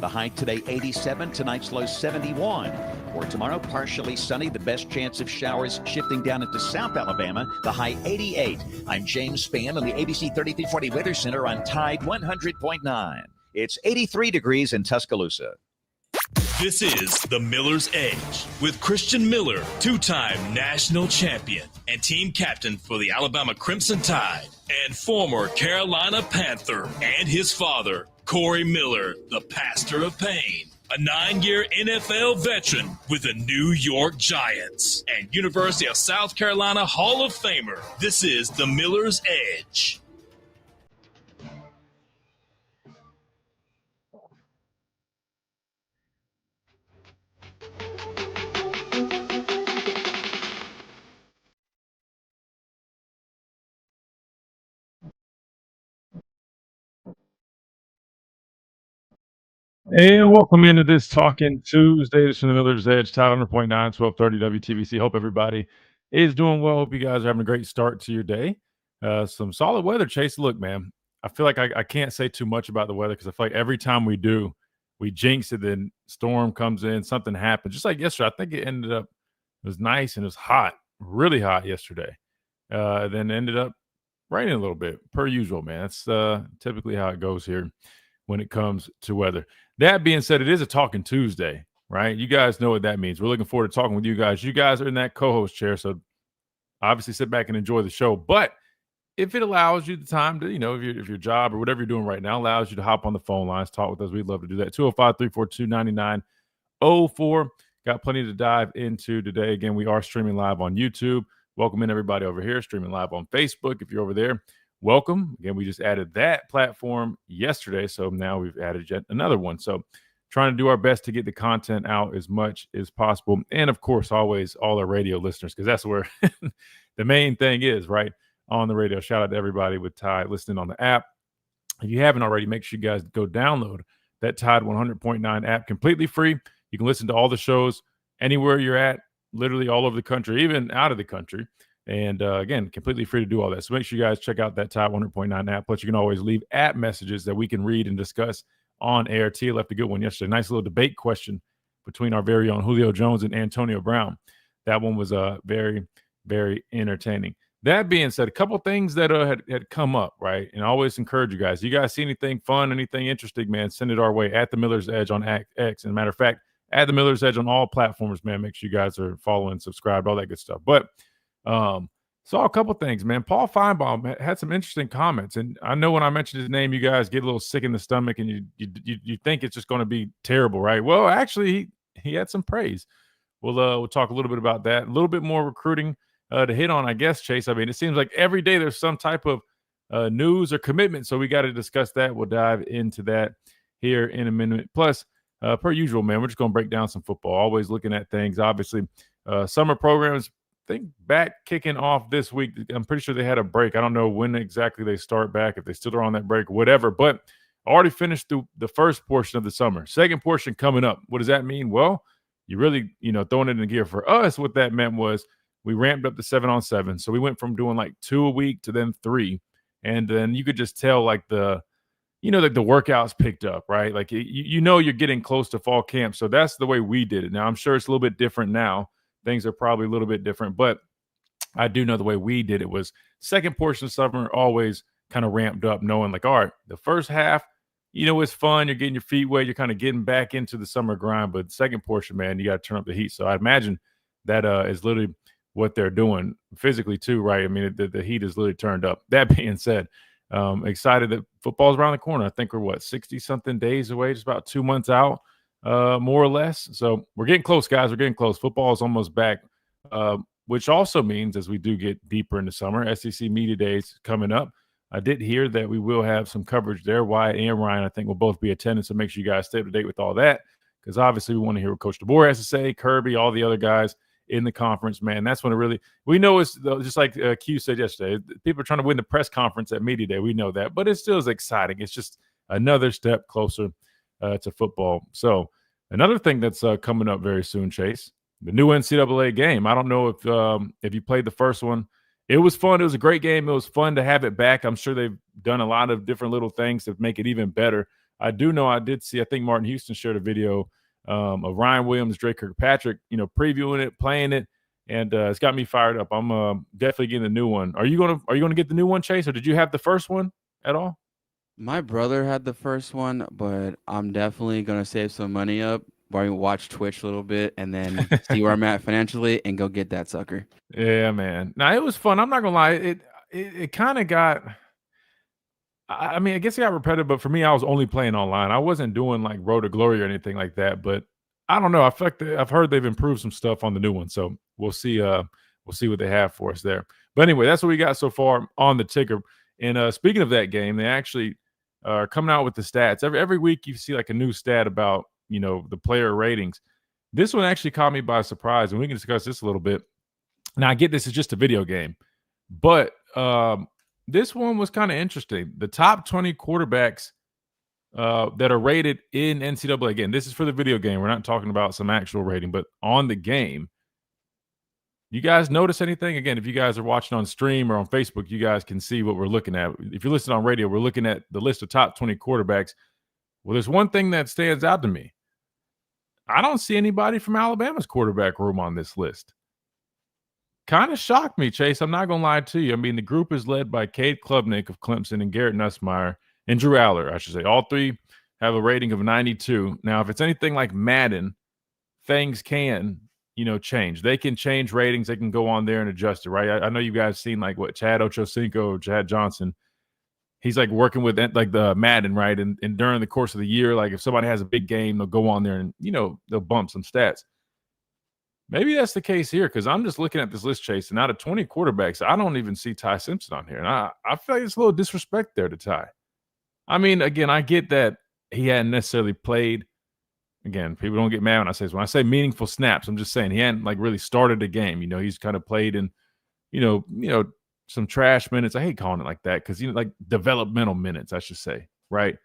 The high today 87, tonight's low 71. For tomorrow, partially sunny, the best chance of showers shifting down into South Alabama, the high 88. I'm James Spann on the ABC 3340 Weather Center on Tide 100.9. It's 83 degrees in Tuscaloosa. This is The Miller's Edge with Christian Miller, two-time national champion and team captain for the Alabama Crimson Tide, and former Carolina Panther, and his father, Corey Miller, the pastor of pain, a 9-year NFL veteran with the New York Giants, and University of South Carolina Hall of Famer. This is The Miller's Edge. And welcome into this Talking Tuesday. This is from the Miller's Edge, Tide 100.9, 1230 WTVC. Hope everybody is doing well. Hope you guys are having a great start to your day. Some solid weather, Chase. Look, man, I feel like I can't say too much about the weather because I feel like every time we do, we jinx it, then storm comes in, something happens. Just like yesterday, I think it ended up, it was nice and it was hot, really hot yesterday. Then ended up raining a little bit, per usual, man. That's typically how it goes here when it comes to weather. That being said, it is a Talking Tuesday, right? You guys know what that means. We're looking forward to talking with you guys. You guys are in that co-host chair, so obviously sit back and enjoy the show. But if it allows you the time to, if your job or whatever you're doing right now allows you to hop on the phone lines, talk with us, we'd love to do that. 205-342-9904. Got plenty to dive into today. Again, we are streaming live on YouTube. Welcome in everybody over here, streaming live on Facebook. If you're over there, welcome. Again, we just added that platform yesterday, so now we've added yet another one. So trying to do our best to get the content out as much as possible. And, of course, always all our radio listeners, because that's where the main thing is, right, on the radio. Shout out to everybody with Tide listening on the app. If you haven't already, make sure you guys go download that Tide 100.9 app completely free. You can listen to all the shows anywhere you're at, literally all over the country, even out of the country. And again, completely free to do all that. So make sure you guys check out that Tide 100.9 app. Plus, you can always leave app messages that we can read and discuss on air. T left a good one yesterday. Nice little debate question between our very own Julio Jones and Antonio Brown. That one was very, very entertaining. That being said, a couple things that had come up, right? And I always encourage you guys. You guys see anything fun, anything interesting, man, send it our way at The Miller's Edge on X. And matter of fact, at The Miller's Edge on all platforms, man. Make sure you guys are following, subscribed, all that good stuff. But saw a couple things, man. Paul Feinbaum had some interesting comments, and I know when I mention his name, you guys get a little sick in the stomach, and you think it's just going to be terrible, right? Well, actually, he had some praise. We'll talk a little bit about that, a little bit more recruiting to hit on, I guess, Chase. I mean, it seems like every day there's some type of news or commitment, so we got to discuss that. We'll dive into that here in a minute. Plus, per usual, man, we're just going to break down some football. Always looking at things, obviously. Summer programs, I think back kicking off this week. I'm pretty sure they had a break. I don't know when exactly they start back, if they still are on that break, whatever. But already finished through the first portion of the summer. Second portion coming up. What does that mean? Well, you really, throwing it in gear. For us, what that meant was we ramped up to 7-on-7. So we went from doing like 2 a week to then 3. And then you could just tell like the workouts picked up, right? Like, you're getting close to fall camp. So that's the way we did it. Now, I'm sure it's a little bit different now. Things are probably a little bit different, but I do know the way we did it was second portion of summer always kind of ramped up, knowing like, all right, the first half, it's fun. You're getting your feet wet. You're kind of getting back into the summer grind, but second portion, man, you got to turn up the heat. So I imagine that is literally what they're doing physically too, right? I mean, the heat is literally turned up. That being said, excited that football's around the corner. I think we're 60-something days away, just about 2 months out. More or less. So we're getting close, guys. We're getting close. Football is almost back, which also means as we do get deeper into summer, SEC Media Days coming up. I did hear that we will have some coverage there. Wyatt and Ryan, I think, will both be attending. So make sure you guys stay up to date with all that, because obviously we want to hear what Coach DeBoer has to say, Kirby, all the other guys in the conference, man. That's when we know it's just like Q said yesterday. People are trying to win the press conference at Media Day. We know that, but it still is exciting. It's just another step closer to football. So another thing that's coming up very soon, Chase, the new NCAA game. I don't know if you played the first one. It was fun. It was a great game. It was fun to have it back. I'm sure they've done a lot of different little things to make it even better. I do know I did see, I think Martin Houston shared a video of Ryan Williams, Drake Kirkpatrick, previewing it, playing it, and it's got me fired up. I'm definitely getting the new one. Are you gonna get the new one, Chase, or did you have the first one at all? My brother had the first one, but I'm definitely gonna save some money up, watch Twitch a little bit, and then see where I'm at financially and go get that sucker. Yeah, man. Now it was fun. I'm not gonna lie. It kind of got. I mean, I guess it got repetitive, but for me, I was only playing online. I wasn't doing like Road to Glory or anything like that. But I don't know. I feel like I've heard they've improved some stuff on the new one, so we'll see. We'll see what they have for us there. But anyway, that's what we got so far on the ticker. And speaking of that game, they actually are coming out with the stats every week. You see like a new stat about the player ratings. This one actually caught me by surprise, and we can discuss this a little bit. Now, I get this is just a video game, but this one was kind of interesting. The top 20 quarterbacks that are rated in NCAA. Again, this is for the video game. We're not talking about some actual rating, but on the game. You guys notice anything? Again, if you guys are watching on stream or on Facebook, you guys can see what we're looking at. If you're listening on radio, we're looking at the list of top 20 quarterbacks. Well, there's one thing that stands out to me. I don't see anybody from Alabama's quarterback room on this list. Kind of shocked me, Chase. I'm not going to lie to you. I mean, the group is led by Cade Klubnik of Clemson and Garrett Nussmeier and Drew Aller, I should say. All three have a rating of 92. Now, if it's anything like Madden, things can, change. They can change ratings. They can go on there and adjust it, right? I know you guys seen like what Chad Ochocinco, Chad Johnson. He's like working with like the Madden, right? And during the course of the year, like if somebody has a big game, they'll go on there and, they'll bump some stats. Maybe that's the case here because I'm just looking at this list, Chase, and out of 20 quarterbacks, I don't even see Ty Simpson on here. And I feel like it's a little disrespect there to Ty. I mean, again, I get that he hadn't necessarily played. Again, people don't get mad when I say meaningful snaps, I'm just saying he hadn't like really started a game. He's kind of played in, some trash minutes. I hate calling it like that because like developmental minutes, I should say, right?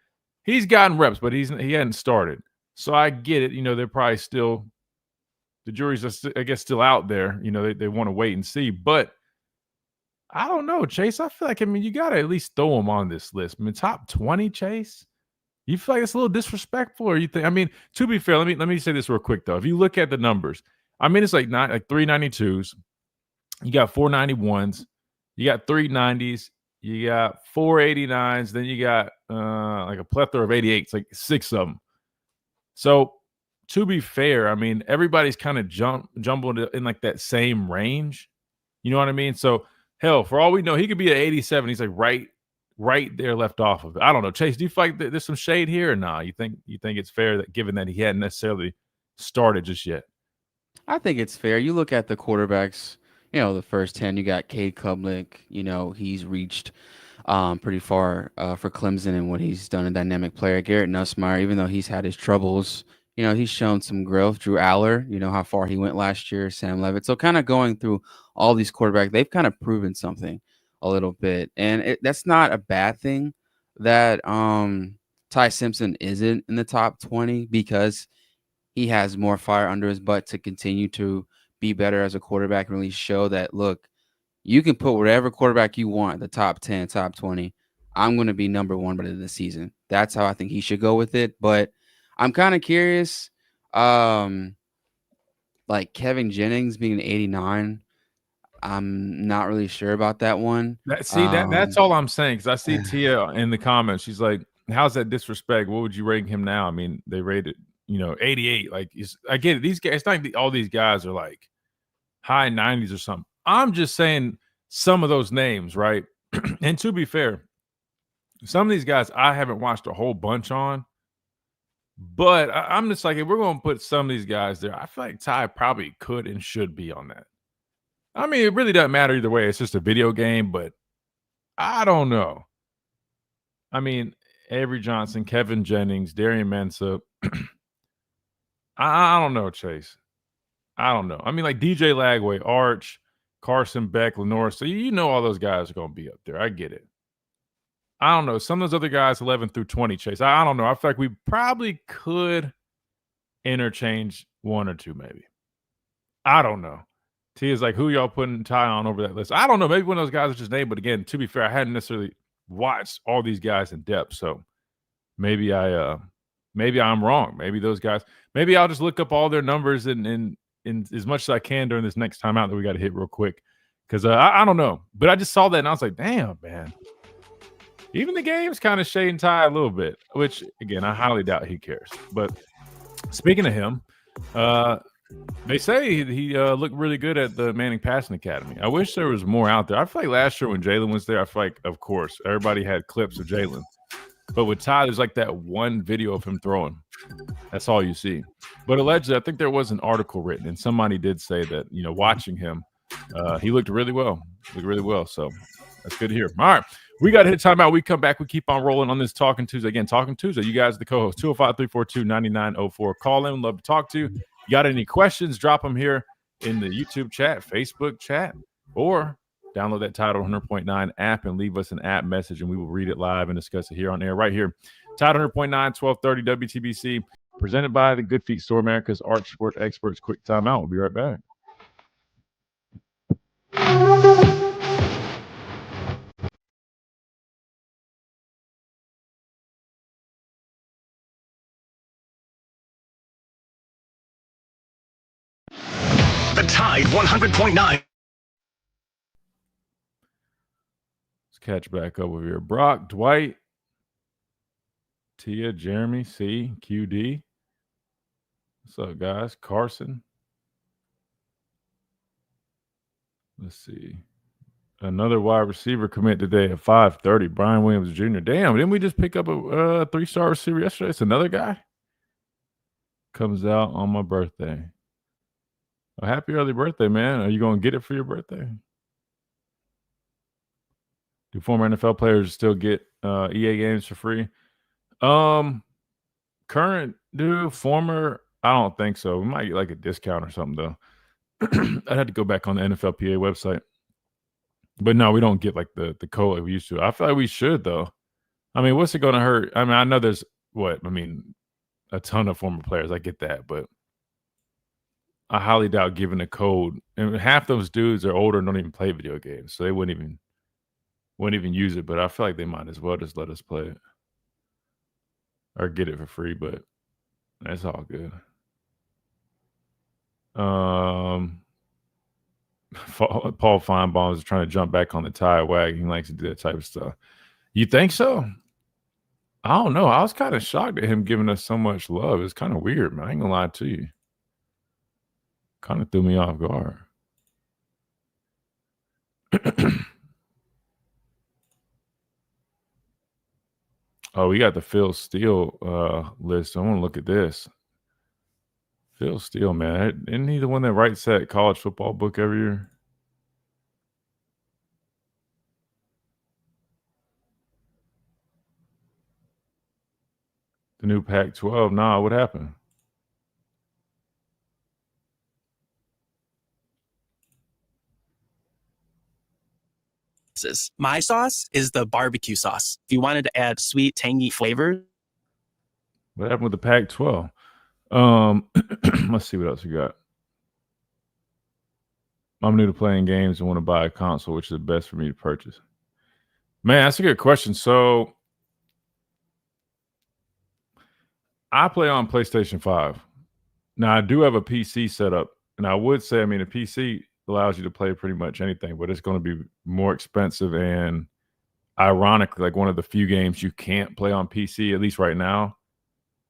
He's gotten reps, but he hadn't started. So I get it. They're probably still the jury's just, I guess, still out there. They want to wait and see. But I don't know, Chase. I feel like you got to at least throw him on this list. Top 20, Chase. You feel like it's a little disrespectful, or you think? To be fair, let me say this real quick though. If you look at the numbers, it's like 392s. You got 491s. You got 390s. You got 489s. Then you got like a plethora of 88s, like 6 of them. So to be fair, everybody's kind of jumbled in like that same range. You know what I mean? So hell, for all we know, he could be at 87. He's like right there left off of it. I don't know. Chase, do you feel like there's some shade here or not? You think it's fair that given that he hadn't necessarily started just yet? I think it's fair. You look at the quarterbacks, the first 10, you got Cade Klubnik. He's reached pretty far for Clemson and what he's done, a dynamic player. Garrett Nussmeier, even though he's had his troubles, he's shown some growth. Drew Aller, how far he went last year. Sam Levitt. So kind of going through all these quarterbacks, they've kind of proven something a little bit. And that's not a bad thing that Ty Simpson isn't in the top 20 because he has more fire under his butt to continue to be better as a quarterback and really show that, look, you can put whatever quarterback you want, the top 10, top 20. I'm going to be number one by the end of the season. That's how I think he should go with it. But I'm kind of curious, like Kevin Jennings being an 89. I'm not really sure about that one. That's all I'm saying because I see Tia in the comments. She's like, how's that disrespect? What would you rate him now? They rated, 88. Like, I get it. These guys, it's not like all these guys are like high 90s or something. I'm just saying some of those names, right? And to be fair, some of these guys I haven't watched a whole bunch on. But I'm just like, if we're going to put some of these guys there, I feel like Ty probably could and should be on that. It really doesn't matter either way. It's just a video game, but I don't know. Avery Johnson, Kevin Jennings, Darian Mensah. I don't know, Chase. I don't know. Like DJ Lagway, Arch, Carson Beck, Lenore. So all those guys are going to be up there. I get it. I don't know. Some of those other guys, 11 through 20, Chase. I don't know. I feel like we probably could interchange one or two, maybe. I don't know. T is like, who y'all putting Ty on over that list? I don't know. Maybe one of those guys is just named. But again, to be fair, I hadn't necessarily watched all these guys in depth. So maybe I'm wrong. Maybe those guys. Maybe I'll just look up all their numbers and as much as I can during this next timeout that we got to hit real quick, because I don't know. But I just saw that and I was like, damn, man. Even the game's kind of shading Ty a little bit, which again I highly doubt he cares. But speaking of him, they say he looked really good at the Manning Passing Academy. I wish there was more out there. I feel like last year when Jalen was there, I feel like, of course, everybody had clips of Jalen. But with Ty, there's like that one video of him throwing. That's all you see. But allegedly, I think there was an article written, and somebody did say that, watching him, he looked really well. So that's good to hear. All right. We got to hit timeout. We come back. We keep on rolling on this Talking Tuesday. Again, Talking Tuesday. You guys are the co-host. 205-342-9904. Call in. Love to talk to you. You got any questions? Drop them here in the YouTube chat, Facebook chat, or download that Tidal 100.9 app and leave us an app message, and we will read it live and discuss it here on air right here. Tidal 100.9, 1230 WTBC, presented by the Good Feet Store, America's Arch Sport Experts. Quick timeout. We'll be right back. The Tide 100.9. Let's catch back up with here. Brock, Dwight, Tia, Jeremy, C, QD. What's up, guys? Carson. Let's see. Another wide receiver commit today at 5:30. Brian Williams Jr. Damn, didn't we just pick up a 3-star receiver yesterday? It's another guy. Comes out on my birthday. A happy early birthday, man. Are you going to get it for your birthday? Do former NFL players still get EA games for free? Current former, I don't think so. We might get like a discount or something, though. I'd have to go back on the NFLPA website. But no, we don't get like the code like we used to. I feel like we should, though. I mean, what's it going to hurt? I mean, I know there's a ton of former players. I get that, but I highly doubt giving a code. And half those dudes are older and don't even play video games, so they wouldn't even use it. But I feel like they might as well just let us play it or get it for free. But that's all good. Paul Feinbaum is trying to jump back on the tire wagon. He likes to do that type of stuff. You think so? I don't know. I was kind of shocked at him giving us so much love. It's kind of weird, man. I ain't gonna lie to you. Kind of threw me off guard. Oh, we got the Phil Steele list. I want to look at this. Phil Steele, man. Isn't he the one that writes that college football book every year? The new Pac-12. Nah, what happened? My sauce is the barbecue sauce. If you wanted to add sweet, tangy flavors. What happened with the Pac-12? Let's see what else we got. I'm new to playing games and want to buy a console. Which is the best for me to purchase? Man, that's a good question. So I play on PlayStation 5. Now, I do have a PC set up, and I would say, a PC allows you to play pretty much anything, but it's going to be more expensive. And ironically, like one of the few games you can't play on PC, at least right now,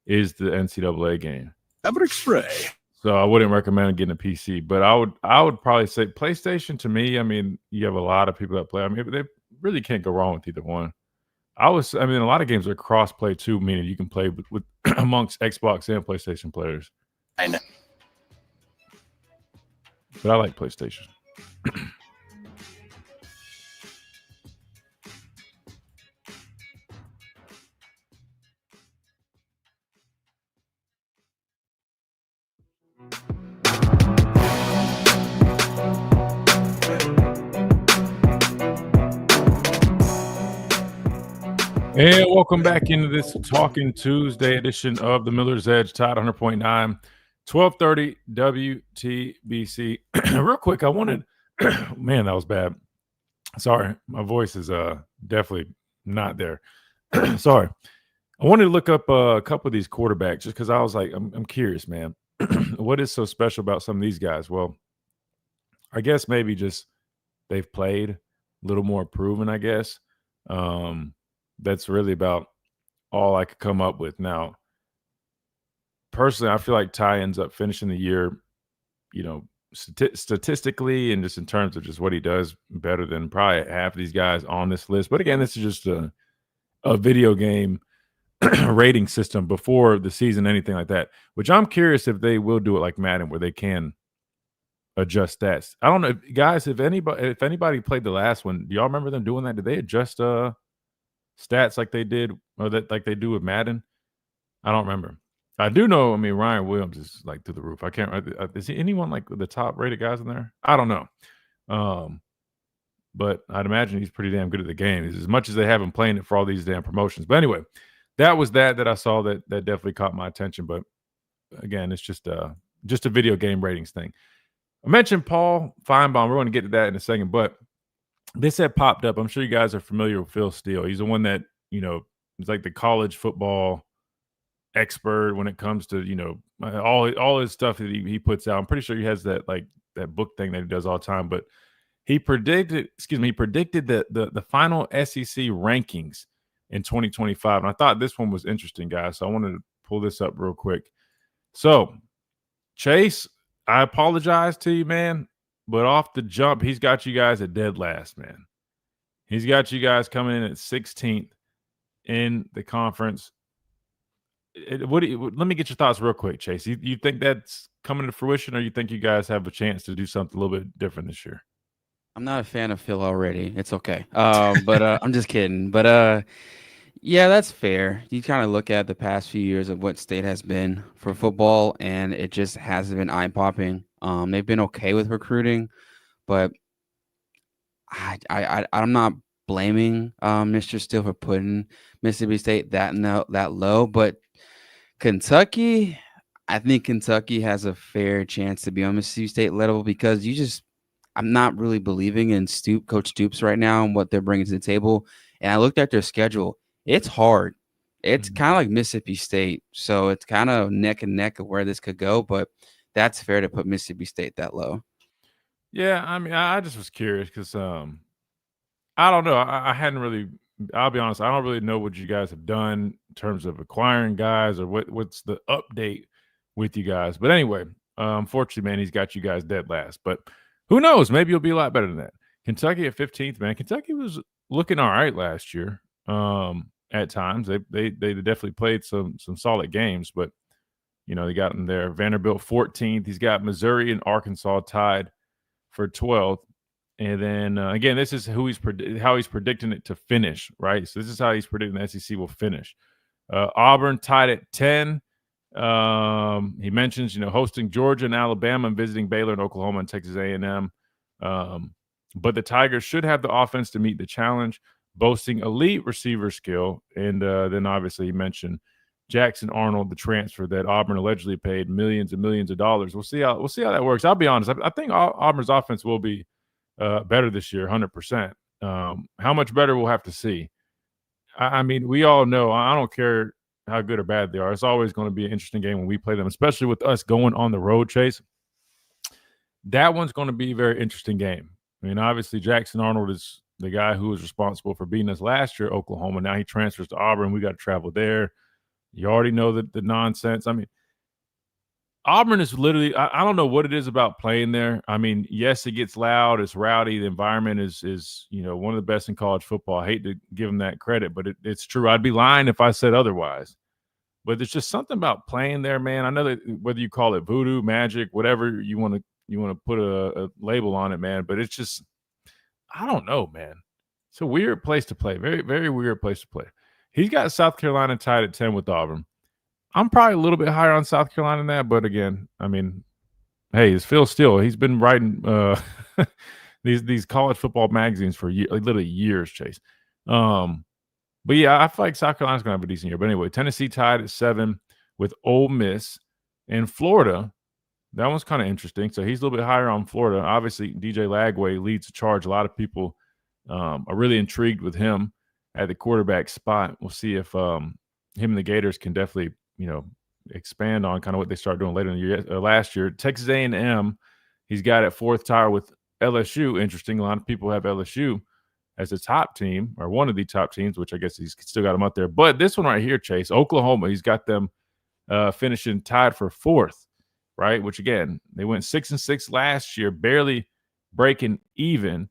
is the NCAA game. Ever spray. So I wouldn't recommend getting a PC, but I would probably say PlayStation to me. You have a lot of people that play. They really can't go wrong with either one. A lot of games are cross-play too, meaning you can play with amongst Xbox and PlayStation players. I know. But I like PlayStation. And welcome back into this Talking Tuesday edition of the Miller's Edge, Tide 100.9, 1230 WTBC. Real quick, I wanted, man, that was bad. Sorry, my voice is definitely not there. Sorry. I I wanted to look up a couple of these quarterbacks just because I was like, I'm curious, man. What is so special about some of these guys? Well, I guess maybe just they've played a little more proven, I guess. That's really about all I could come up with. Now, personally, I feel like Ty ends up finishing the year, statistically and just in terms of just what he does better than probably half of these guys on this list. But again, this is just a video game rating system before the season, anything like that, which I'm curious if they will do it like Madden where they can adjust stats. I don't know, guys, if anybody played the last one, do y'all remember them doing that? Did they adjust stats like they did or that like they do with Madden? I don't remember. I do know, I mean, Ryan Williams is like through the roof. I can't is he anyone like the top rated guys in there? I don't know. But I'd imagine he's pretty damn good at the game. As much as they have him playing it for all these damn promotions. But anyway, that was that I saw that definitely caught my attention. But again, it's just a video game ratings thing. I mentioned Paul Feinbaum. We're going to get to that in a second, but this had popped up. I'm sure you guys are familiar with Phil Steele. He's the one that, he's like the college football expert when it comes to, all his stuff that he puts out. I'm pretty sure he has that book thing that he does all the time, but he predicted the final SEC rankings in 2025. And I thought this one was interesting, guys. So I wanted to pull this up real quick. So, Chase, I apologize to you, man, but off the jump, he's got you guys at dead last, man. He's got you guys coming in at 16th in the conference. Let me get your thoughts real quick, Chase. You think that's coming to fruition, or you think you guys have a chance to do something a little bit different this year? I'm not a fan of Phil already. It's okay. But I'm just kidding. But yeah, that's fair. You kind of look at the past few years of what State has been for football, and it just hasn't been eye-popping. They've been okay with recruiting, but I'm not blaming Mr. Steele for putting Mississippi State that low, but Kentucky, I think Kentucky has a fair chance to be on Mississippi State level because I'm not really believing in Coach Stoops right now and what they're bringing to the table. And I looked at their schedule. It's hard. It's kind of like Mississippi State. So it's kind of neck and neck of where this could go, but that's fair to put Mississippi State that low. Yeah, I mean, I just was curious because I don't know. I hadn't really, I'll be honest, I don't really know what you guys have done in terms of acquiring guys or what's the update with you guys. But anyway, unfortunately, man, he's got you guys dead last. But who knows? Maybe you'll be a lot better than that. Kentucky at 15th, man. Kentucky was looking all right last year. At times, they definitely played some solid games, but they got in there. Vanderbilt 14th. He's got Missouri and Arkansas tied for 12th. And then again, this is how he's predicting it to finish, right? So this is how he's predicting the SEC will finish. Auburn tied at 10. He mentions, hosting Georgia and Alabama and visiting Baylor and Oklahoma and Texas A&M. But the Tigers should have the offense to meet the challenge, boasting elite receiver skill. And then obviously he mentioned Jackson Arnold, the transfer that Auburn allegedly paid millions and millions of dollars. We'll see how that works. I'll be honest. I think Auburn's offense will be better this year, 100%. How much better we'll have to see. I mean, we all know, I don't care how good or bad they are. It's always going to be an interesting game when we play them, especially with us going on the road, Chase. That one's going to be a very interesting game. I mean, obviously, Jackson Arnold is the guy who was responsible for beating us last year at Oklahoma. Now he transfers to Auburn. We got to travel there. You already know the nonsense. I mean, Auburn is literally, I don't know what it is about playing there. I mean, yes, it gets loud. It's rowdy. The environment is one of the best in college football. I hate to give them that credit, but it's true. I'd be lying if I said otherwise. But there's just something about playing there, man. I know that whether you call it voodoo, magic, whatever you want to put a label on it, man. But it's just, I don't know, man. It's a weird place to play. Very, very weird place to play. He's got South Carolina tied at 10 with Auburn. I'm probably a little bit higher on South Carolina than that, but again, I mean, hey, it's Phil Steele. He's been writing these college football magazines for literally years, Chase. But yeah, I feel like South Carolina's going to have a decent year. But anyway, Tennessee tied at 7 with Ole Miss. And Florida, that one's kind of interesting. So he's a little bit higher on Florida. Obviously, DJ Lagway leads the charge. A lot of people are really intrigued with him at the quarterback spot. We'll see if him and the Gators can definitely, expand on kind of what they start doing later in the year. Last year, Texas A&M, he's got at fourth tier with LSU. Interesting. A lot of people have LSU as a top team or one of the top teams, which I guess he's still got them up there. But this one right here, Chase, Oklahoma, he's got them finishing tied for fourth, right? Which, again, they went 6-6 last year, barely breaking even.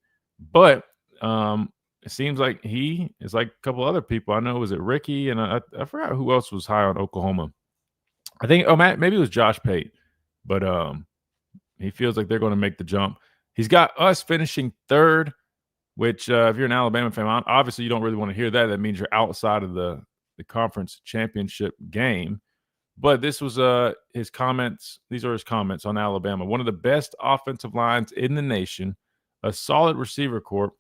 But it seems like he is like a couple other people. I know, was it Ricky? And I forgot who else was high on Oklahoma. I think, maybe it was Josh Pate. But he feels like they're going to make the jump. He's got us finishing third, which if you're an Alabama fan, obviously you don't really want to hear that. That means you're outside of the conference championship game. But this was his comments. These are his comments on Alabama. One of the best offensive lines in the nation, a solid receiver corps,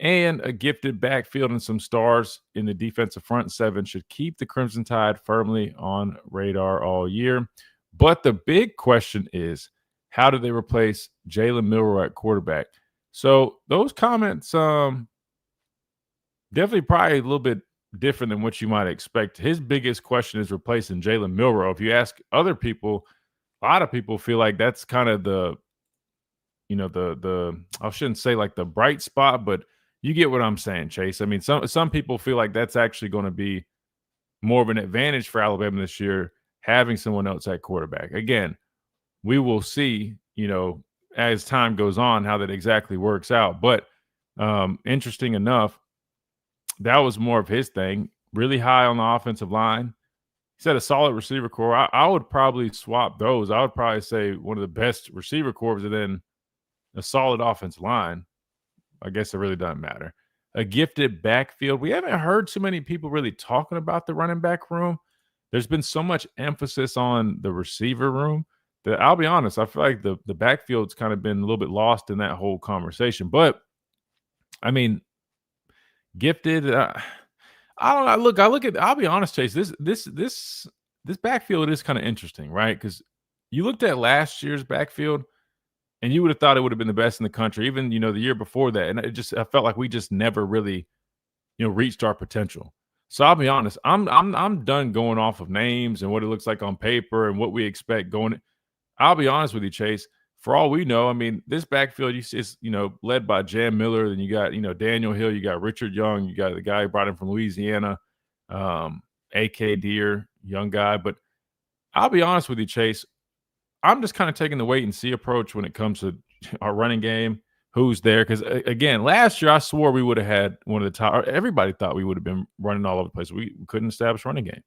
and a gifted backfield and some stars in the defensive front seven should keep the Crimson Tide firmly on radar all year. But the big question is, how do they replace Jalen Milroe at quarterback? So those comments definitely probably a little bit different than what you might expect. His biggest question is replacing Jalen Milroe. If you ask other people, a lot of people feel like that's kind of the I shouldn't say like the bright spot, but you get what I'm saying, Chase. I mean, some people feel like that's actually going to be more of an advantage for Alabama this year, having someone else at quarterback. Again, we will see, as time goes on, how that exactly works out. But interesting enough, that was more of his thing. Really high on the offensive line. He said a solid receiver corps. I would probably swap those. I would probably say one of the best receiver corps and then a solid offensive line. I guess it really doesn't matter. A gifted backfield. We haven't heard too many people really talking about the running back room. There's been so much emphasis on the receiver room that I'll be honest, I feel like the backfield's kind of been a little bit lost in that whole conversation. But, I mean, gifted. I don't know. I'll be honest, Chase. This backfield is kind of interesting, right? Because you looked at last year's backfield, and you would have thought it would have been the best in the country, even the year before that. And I felt like we just never really, reached our potential. So I'll be honest, I'm done going off of names and what it looks like on paper and what we expect going. I'll be honest with you, Chase. For all we know, I mean, this backfield is led by Jam Miller. Then you got Daniel Hill, you got Richard Young, you got the guy who brought him from Louisiana, A.K. Deere, young guy. But I'll be honest with you, Chase. I'm just kind of taking the wait and see approach when it comes to our running game. Who's there? Because again, last year I swore we would have had one of the top. Everybody thought we would have been running all over the place. We couldn't establish running game,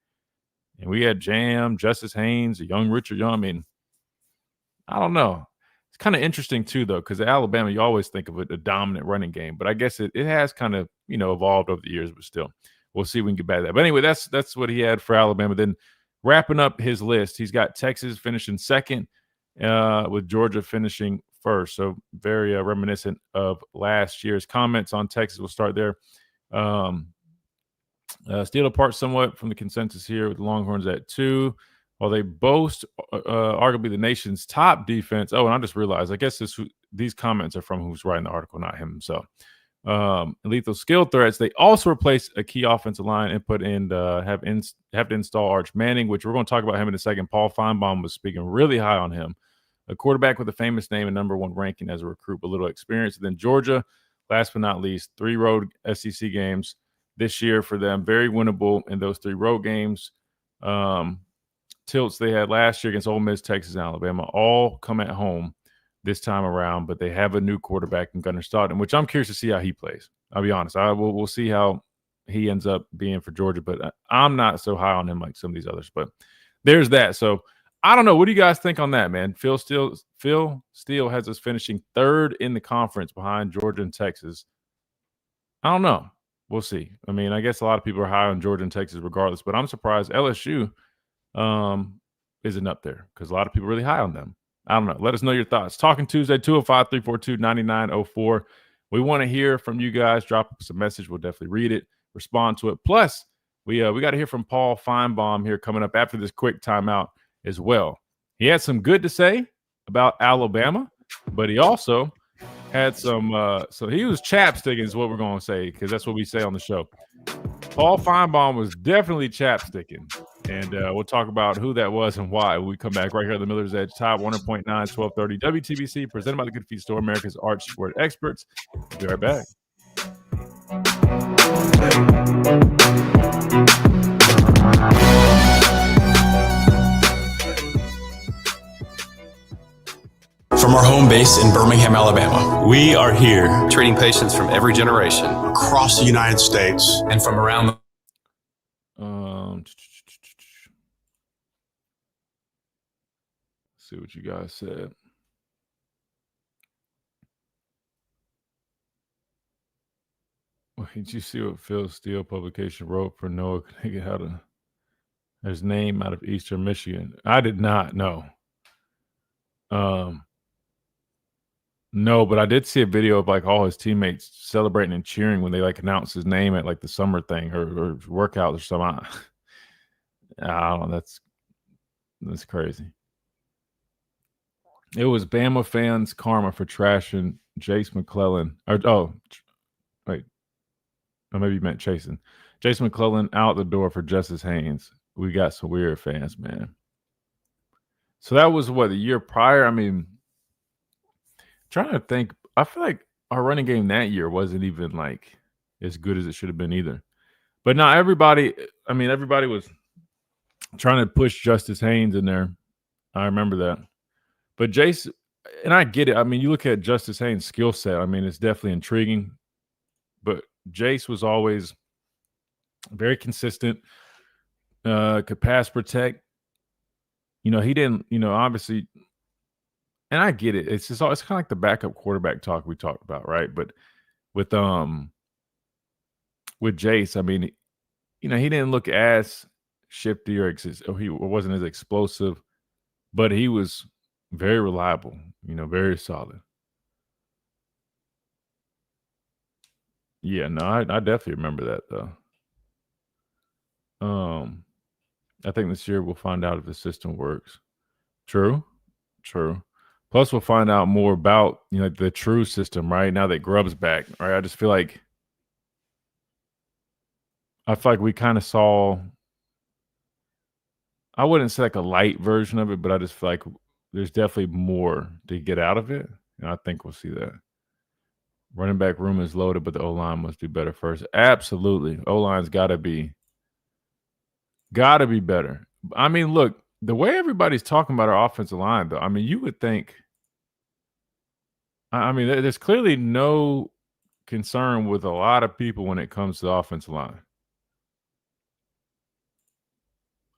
and we had Jam, Justice Haynes, a young Richard Young. I mean, I don't know. It's kind of interesting too, though, because at Alabama you always think of a dominant running game, but I guess it has kind of evolved over the years. But still, we'll see if we can get back to that. But anyway, that's what he had for Alabama. Then wrapping up his list, he's got Texas finishing second, with Georgia finishing first. So very reminiscent of last year's comments on Texas. We'll start there. Steal apart somewhat from the consensus here with the Longhorns at 2. While they boast arguably the nation's top defense. Oh, and I just realized, I guess these comments are from who's writing the article, not him himself. Lethal skill threats. They also replace a key offensive line input and have to install Arch Manning, which we're going to talk about him in a second. Paul Feinbaum was speaking really high on him. A quarterback with a famous name and number 1 ranking as a recruit, but little experience. And then Georgia, last but not least, 3 road SEC games this year for them. Very winnable in those 3 road games. Tilts they had last year against Ole Miss, Texas, and Alabama all come at home this time around, but they have a new quarterback in Gunnar Stockton, which I'm curious to see how he plays. I'll be honest. We'll see how he ends up being for Georgia, but I'm not so high on him like some of these others. But there's that. So I don't know. What do you guys think on that, man? Phil Steele has us finishing 3rd in the conference behind Georgia and Texas. I don't know. We'll see. I mean, I guess a lot of people are high on Georgia and Texas regardless, but I'm surprised LSU isn't up there because a lot of people are really high on them. I don't know. Let us know your thoughts. Talking Tuesday, 205-342-9904. We want to hear from you guys. Drop us a message. We'll definitely read it, respond to it. Plus, we got to hear from Paul Feinbaum here coming up after this quick timeout as well. He had some good to say about Alabama, but he also had some so he was chapsticking is what we're going to say because that's what we say on the show. Paul Feinbaum was definitely chapsticking. And we'll talk about who that was and why when we come back right here on the Miller's Edge, Top 100.9, 1230 WTBC, presented by the Good Feet Store, America's Arch Sport Experts. We'll be right back. From our home base in Birmingham, Alabama, We are here. treating patients from every generation Across the United States. and from around the See what you guys said. Wait, did you see what Phil Steele publication wrote for Noah Kniga how to his name out of Eastern Michigan? I did not know. No, but I did see a video of like all his teammates celebrating and cheering when they like announced his name at like the summer thing or workout or something. I don't know. That's crazy. It was Bama fans' karma for trashing Jace McClellan. Wait. Or maybe you meant Chasen. Jace McClellan out the door for Justice Haynes. We got some weird fans, man. So that was what, the year prior? I mean, trying to think. I feel like our running game that year wasn't even like as good as it should have been either. But now everybody was trying to push Justice Haynes in there. I remember that. But Jace, and I get it. I mean, you look at Justice Haynes' skill set. I mean, it's definitely intriguing. But Jace was always very consistent, could pass protect. He didn't, obviously, and I get it. It's kind of like the backup quarterback talk we talked about, right? But with Jace, I mean, he didn't look as shifty or he wasn't as explosive, but he was very reliable, very solid. Yeah, no, I definitely remember that though. I think this year we'll find out if the system works. True. Plus, we'll find out more about the true system, right? Now that Grubb's back, right? I feel like we kind of saw. I wouldn't say like a light version of it, but I just feel like there's definitely more to get out of it, and I think we'll see that. Running back room is loaded, but the O-line must do better first. Absolutely. O-line's got to be better. I mean, look, the way everybody's talking about our offensive line, though, I mean, you would think, there's clearly no concern with a lot of people when it comes to the offensive line.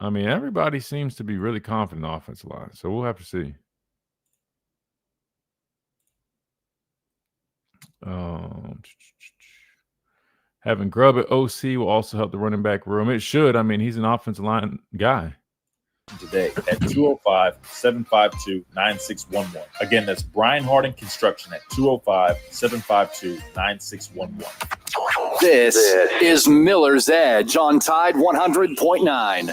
I mean, everybody seems to be really confident in the offensive line, so we'll have to see. Having Grubb at OC will also help the running back room. It should. I mean, he's an offensive line guy. Today at 205-752-9611. Again, that's Brian Harding Construction at 205-752-9611. This is Miller's Edge on Tide 100.9.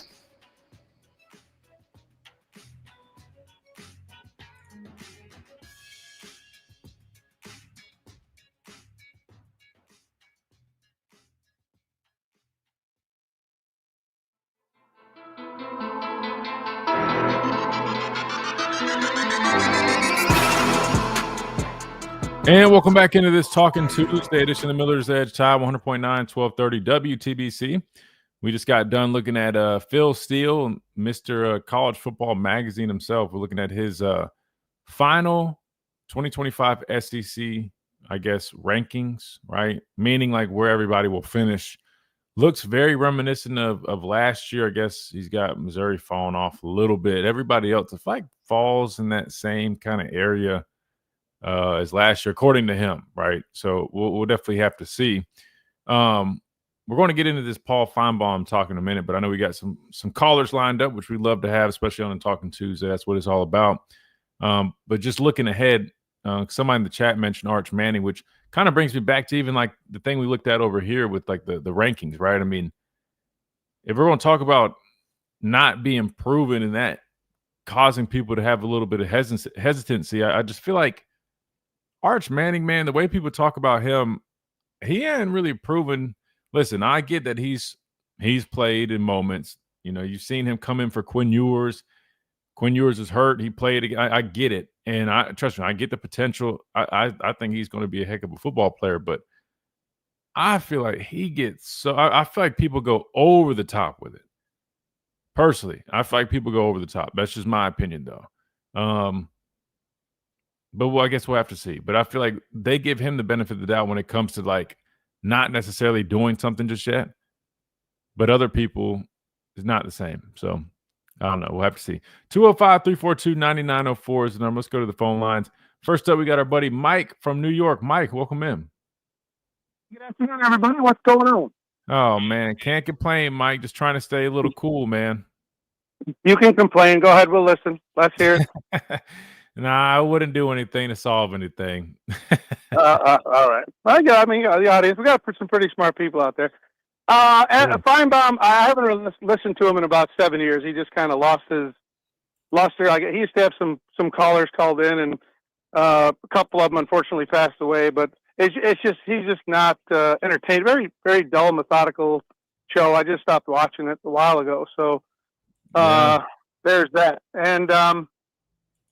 And welcome back into this Talking Tuesday edition of Miller's Edge, Tide 100.9, 1230 WTBC. We just got done looking at Phil Steele, Mr. College Football Magazine himself. We're looking at his final 2025 SEC, I guess, rankings, right? Meaning like where everybody will finish. Looks very reminiscent of last year. I guess he's got Missouri falling off a little bit. Everybody else, if like falls in that same kind of area as last year, according to him, right? So we'll definitely have to see. We're going to get into this Paul Feinbaum talk in a minute, but I know we got some callers lined up, which we'd love to have, especially on the Talking Tuesday. That's what it's all about. But just looking ahead, somebody in the chat mentioned Arch Manning, which kind of brings me back to even like the thing we looked at over here with like the rankings, right? I mean, if we're going to talk about not being proven and that causing people to have a little bit of hesitancy, I just feel like Arch Manning, man, the way people talk about him, he hadn't really proven listen, I get that he's played in moments. You know, you've seen him come in for Quinn Ewers. Quinn Ewers is hurt. He played. I get it, and trust me, I get the potential. I think he's going to be a heck of a football player, but I feel like he gets so. I feel like people go over the top with it. Personally, I feel like people go over the top. That's just my opinion, though. But I guess we'll have to see. But I feel like they give him the benefit of the doubt when it comes to like not necessarily doing something just yet. But other people is not the same. So I don't know. We'll have to see. 205-342-9904 is the number. Let's go to the phone lines. First up, we got our buddy Mike from New York. Mike, welcome in. Good afternoon, everybody. What's going on? Oh, man. Can't complain, Mike. Just trying to stay a little cool, man. You can complain. Go ahead. We'll listen. Let's hear it. Nah, I wouldn't do anything to solve anything. All right. I mean, the audience, we got some pretty smart people out there. Feinbaum, I haven't really listened to him in about 7 years. He just kind of lost their. He used to have some callers called in, and a couple of them unfortunately passed away. But it's just he's just not entertained. Very very dull, methodical show. I just stopped watching it a while ago. So there's that. And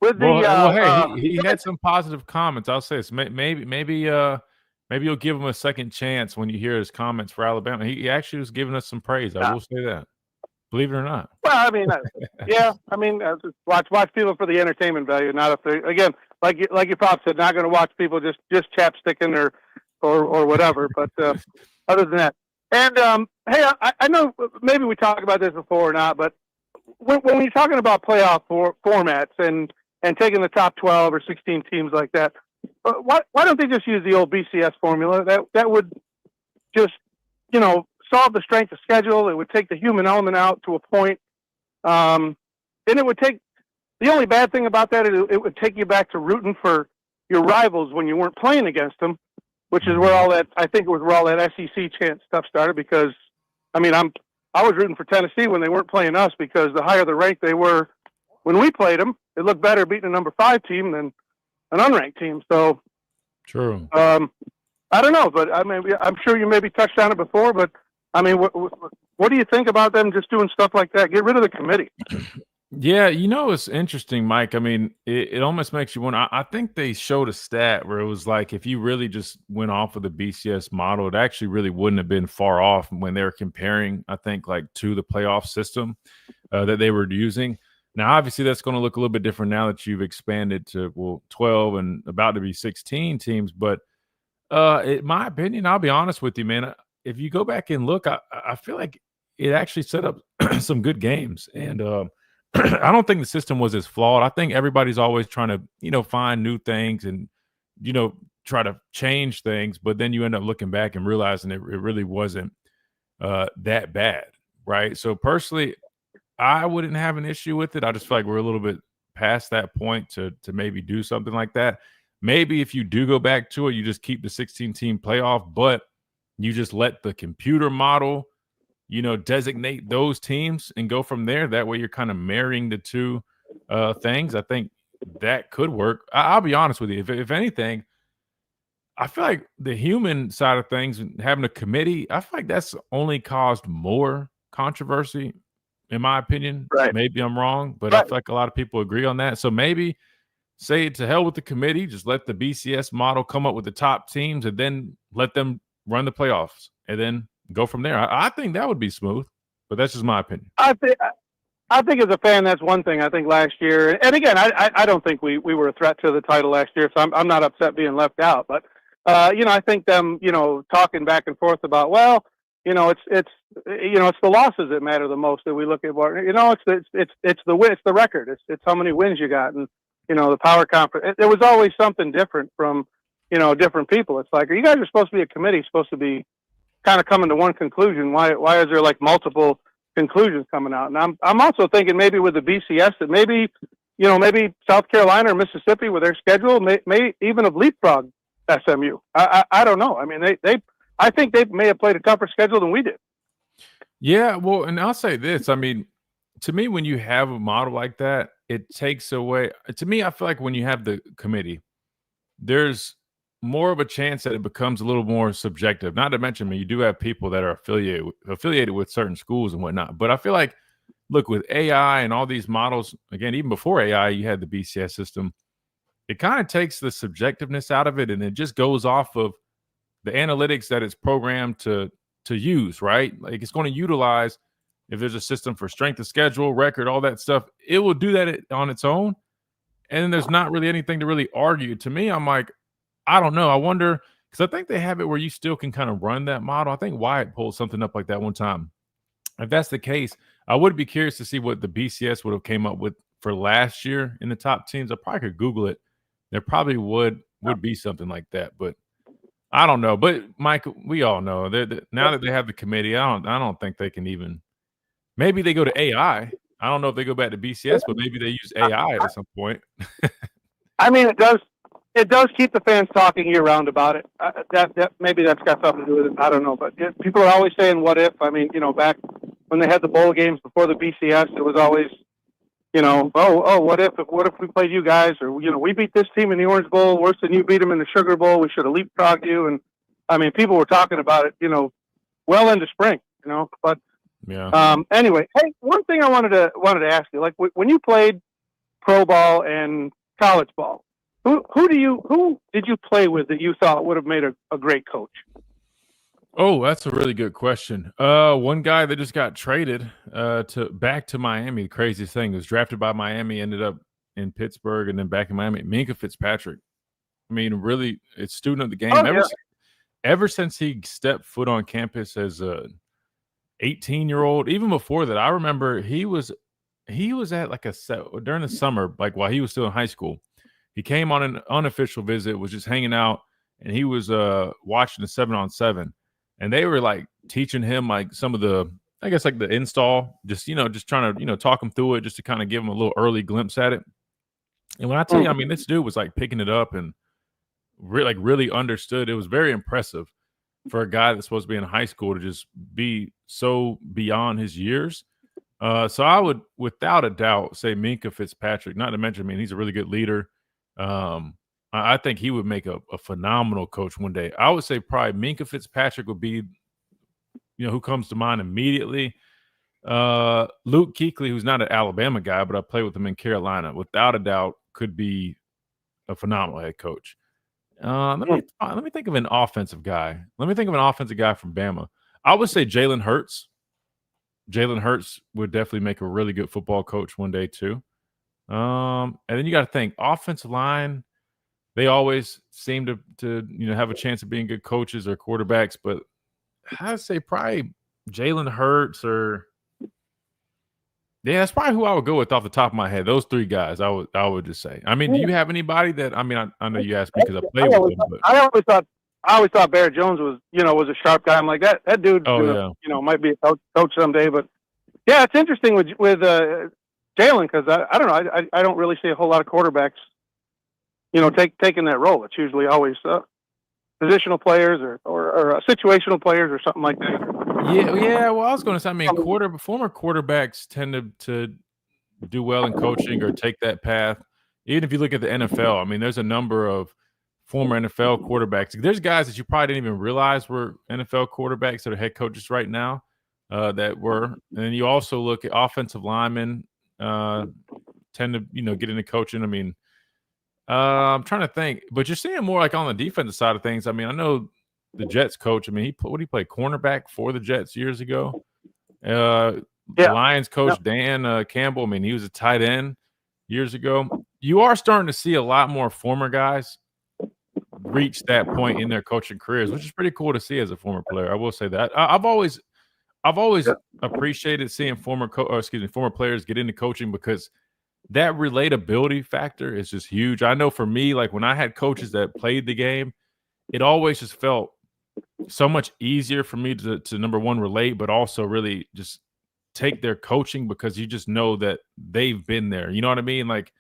with the he had some positive comments. I'll say this. Maybe you'll give him a second chance when you hear his comments for Alabama. He actually was giving us some praise. I will say that. Believe it or not. Well, I mean, yeah. I mean, watch people for the entertainment value, not if they again, like your pop said, not going to watch people just chapsticking or whatever. But other than that, and hey, I know maybe we talked about this before or not, but when you're talking about playoff formats and taking the top 12 or 16 teams like that, why don't they just use the old BCS formula? That would just, solve the strength of schedule. It would take the human element out to a point. And it would take, the only bad thing about that is it would take you back to rooting for your rivals when you weren't playing against them, which is where I think it was where all that SEC chant stuff started, because, I mean, I was rooting for Tennessee when they weren't playing us, because the higher the rank they were when we played them, it looked better beating a number 5 team than an unranked team. So, true. I don't know, but I mean, I'm sure you maybe touched on it before, but I mean, what do you think about them just doing stuff like that? Get rid of the committee. Yeah, it's interesting, Mike. I mean, it almost makes you wonder. I think they showed a stat where it was like, if you really just went off of the BCS model, it actually really wouldn't have been far off when they were comparing, I think, like to the playoff system that they were using. Now, obviously, that's going to look a little bit different now that you've expanded to 12 and about to be 16 teams. But in my opinion, I'll be honest with you, man. If you go back and look, I feel like it actually set up some good games. And I don't think the system was as flawed. I think everybody's always trying to, find new things and, try to change things. But then you end up looking back and realizing it really wasn't that bad, right? So personally, I wouldn't have an issue with it. I just feel like we're a little bit past that point to maybe do something like that. Maybe if you do go back to it, you just keep the 16-team playoff, but you just let the computer model, designate those teams and go from there. That way you're kind of marrying the two things. I think that could work. I'll be honest with you. If anything, I feel like the human side of things, having a committee, I feel like that's only caused more controversy, in my opinion. Right. Maybe I'm wrong, but Right. I feel like a lot of people agree on that. So maybe say to hell with the committee, just let the BCS model come up with the top teams and then let them run the playoffs and then go from there. I think that would be smooth, but that's just my opinion. I think as a fan, that's one thing. I think last year, and again, I don't think we were a threat to the title last year, so I'm not upset being left out. But I think them, talking back and forth about, well, it's the losses that matter the most that we look at. It's the record. It's how many wins you got, and the power conference. There was always something different from different people. It's like, you guys are supposed to be a committee, supposed to be kind of coming to one conclusion. Why is there like multiple conclusions coming out? And I'm also thinking maybe with the BCS that maybe South Carolina or Mississippi with their schedule may even have leapfrogged SMU. I don't know. I mean, I think they may have played a tougher schedule than we did. Yeah, well, and I'll say this. I mean, to me, when you have a model like that, it takes away. To me, I feel like when you have the committee, there's more of a chance that it becomes a little more subjective. Not to mention, I mean, you do have people that are affiliated with certain schools and whatnot. But I feel like, look, with AI and all these models, again, even before AI, you had the BCS system. It kind of takes the subjectiveness out of it, and it just goes off of the analytics that it's programmed to use, right? Like it's going to utilize, if there's a system for strength of schedule, record, all that stuff, it will do that on its own. And then there's not really anything to really argue. To me, I'm like, I don't know. I wonder, because I think they have it where you still can kind of run that model. I think Wyatt pulled something up like that one time. If that's the case, I would be curious to see what the BCS would have came up with for last year in the top teams. I probably could Google it. There probably would be something like that, but I don't know. But Mike, we all know now that they have the committee, I don't think they can even. Maybe they go to AI. I don't know if they go back to BCS, but maybe they use AI at some point. I mean, it does keep the fans talking year round about it. That maybe that's got something to do with it. I don't know, but people are always saying, "What if?" I mean, back when they had the bowl games before the BCS, it was always, what if we played you guys, or we beat this team in the Orange Bowl worse than you beat them in the Sugar Bowl. We should have leapfrogged you. And I mean, people were talking about it, well into spring, But anyway, hey, one thing I wanted to ask you, like when you played pro ball and college ball, who did you play with that you thought would have made a great coach? Oh, that's a really good question. One guy that just got traded back to Miami. The craziest thing, was drafted by Miami, ended up in Pittsburgh, and then back in Miami. Minkah Fitzpatrick. I mean, really, it's student of the game. Ever since he stepped foot on campus as a 18-year-old, even before that, I remember he was at like during the summer, like while he was still in high school. He came on an unofficial visit, was just hanging out, and he was watching the 7-on-7. And they were like teaching him like some of the, I guess, like the install, just trying to, talk him through it, just to kind of give him a little early glimpse at it. And when I tell you, I mean, this dude was like picking it up and really understood. It was very impressive for a guy that's supposed to be in high school to just be so beyond his years. So I would, without a doubt, say Minkah Fitzpatrick, not to mention, I mean, he's a really good leader. I think he would make a phenomenal coach one day. I would say probably Minkah Fitzpatrick would be, who comes to mind immediately. Luke Kuechly, who's not an Alabama guy, but I played with him in Carolina, without a doubt could be a phenomenal head coach. Let me think of an offensive guy. Let me think of an offensive guy from Bama. I would say Jalen Hurts. Jalen Hurts would definitely make a really good football coach one day too. And then you got to think offensive line. They always seem to have a chance of being good coaches or quarterbacks, but I'd say probably Jalen Hurts that's probably who I would go with off the top of my head. Those three guys, I would just say. I mean, do you have anybody that? I mean, I know you asked me because I played with them. But I always thought Barrett Jones was a sharp guy. I'm like that dude. Might be a coach someday. But yeah, it's interesting with Jalen, because I don't know. I don't really see a whole lot of quarterbacks, taking that role. It's usually always positional players or situational players or something like that. Yeah. Well, I was going to say, I mean, former quarterbacks tend to do well in coaching or take that path. Even if you look at the NFL, I mean, there's a number of former NFL quarterbacks. There's guys that you probably didn't even realize were NFL quarterbacks that are head coaches right now that were. And then you also look at offensive linemen tend to, get into coaching. I mean, I'm trying to think, but you're seeing more like on the defensive side of things. I mean, I know the Jets coach. I mean, he played cornerback for the Jets years ago. The Lions coach Dan Campbell. I mean, he was a tight end years ago. You are starting to see a lot more former guys reach that point in their coaching careers, which is pretty cool to see as a former player. I will say that. I've always appreciated seeing former players get into coaching, because that relatability factor is just huge. I know for me, like when I had coaches that played the game, it always just felt so much easier for me to number one, relate, but also really just take their coaching, because you just know that they've been there. You know what I mean? Like,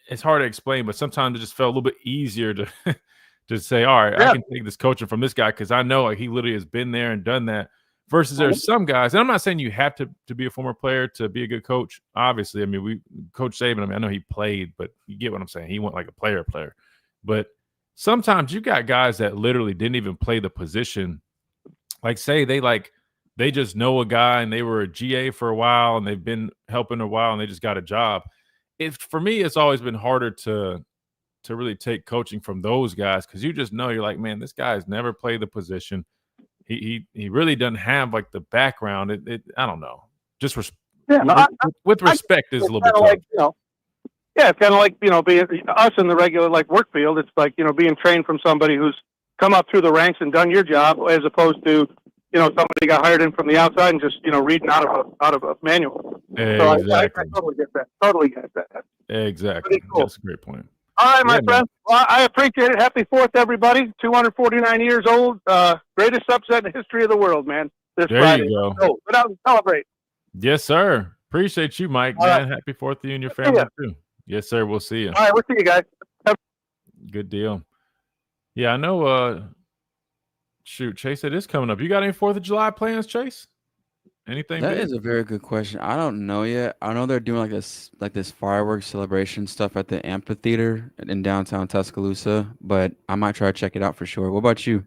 it's hard to explain, but sometimes it just felt a little bit easier to say, all right, I can take this coaching from this guy because I know like he literally has been there and done that. Versus there's some guys, and I'm not saying you have to be a former player to be a good coach. Obviously, I mean, Coach Saban, I know he played, but you get what I'm saying. He went like a player. But sometimes you got guys that literally didn't even play the position. Like, say they just know a guy and they were a GA for a while and they've been helping a while and they just got a job. For me, it's always been harder to really take coaching from those guys, because you just know, you're like, man, this guy's never played the position. He really doesn't have like the background. I don't know. Just with respect is a little bit tough. like, yeah, it's kind of like, being us in the regular work field. It's like, being trained from somebody who's come up through the ranks and done your job, as opposed to, somebody got hired in from the outside and just, reading out of a manual. Exactly. So I totally get that. Totally get that. Exactly. Cool. That's a great point. All right, my friend. Well, I appreciate it. Happy 4th, everybody. 249 years old. Greatest upset in the history of the world, man. This Friday. You go. So, get out and celebrate. Yes, sir. Appreciate you, Mike, man. Happy 4th to you and your family, too. Yes, sir. We'll see you. All right, we'll see you guys. Good deal. Yeah, I know. Shoot, Chase, it is coming up. You got any 4th of July plans, Chase? Anything? That big? is a very good question. I don't know yet. I know they're doing this fireworks celebration stuff at the amphitheater in downtown Tuscaloosa, but I might try to check it out for sure. What about you?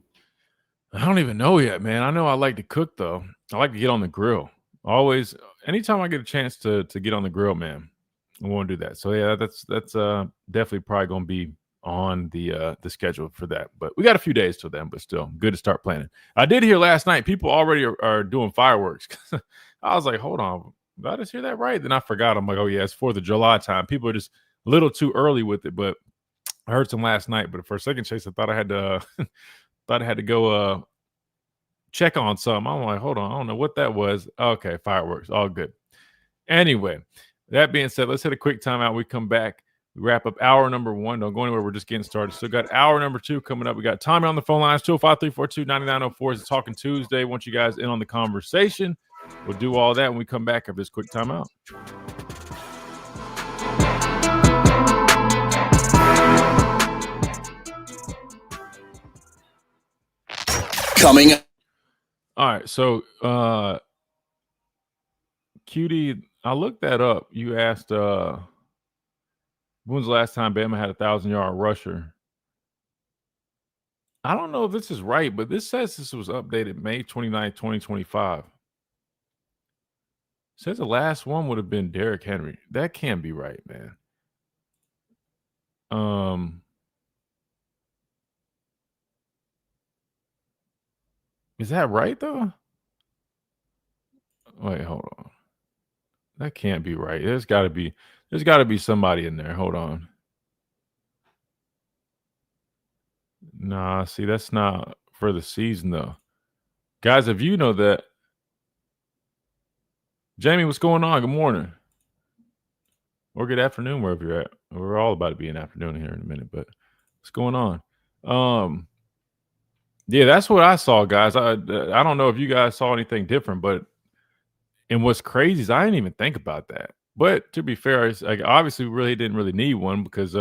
I don't even know yet, man. I know I like to cook, though. I like to get on the grill. Always, anytime I get a chance to get on the grill, man, I want to do that. So yeah, that's definitely probably going to be on the schedule for that. But we got a few days till then, but still good to start planning. I did hear last night people already are doing fireworks. I was like, hold on, did I just hear that right? Then I forgot. I'm like, oh yeah, it's 4th of July time. People are just a little too early with it, but I heard some last night. But for a second, Chase, I thought I had to go check on some. I'm like, hold on, I don't know what that was. Okay, fireworks, all good. Anyway, that being said, let's hit a quick timeout. We come back. We wrap up hour number 1. Don't go anywhere. We're just getting started. Still got hour number 2 coming up. We got Tommy on the phone lines, 205-342-9904. It's Talking Tuesday. Want you guys in on the conversation. We'll do all that when we come back after this quick timeout. Coming up. All right. So, QD, I looked that up. You asked, when's the last time Bama had a 1,000-yard rusher? I don't know if this is right, but this says this was updated May 29th, 2025. It says the last one would have been Derrick Henry. That can't be right, man. Is that right, though? Wait, hold on. That can't be right. There's got to be somebody in there. Hold on. Nah, see, that's not for the season, though. Guys, if you know that. Jamie, what's going on? Good morning. Or good afternoon, wherever you're at. We're all about to be in afternoon here in a minute, but what's going on? Yeah, that's what I saw, guys. I don't know if you guys saw anything different, and what's crazy is I didn't even think about that. But to be fair, it's like obviously we really didn't really need one because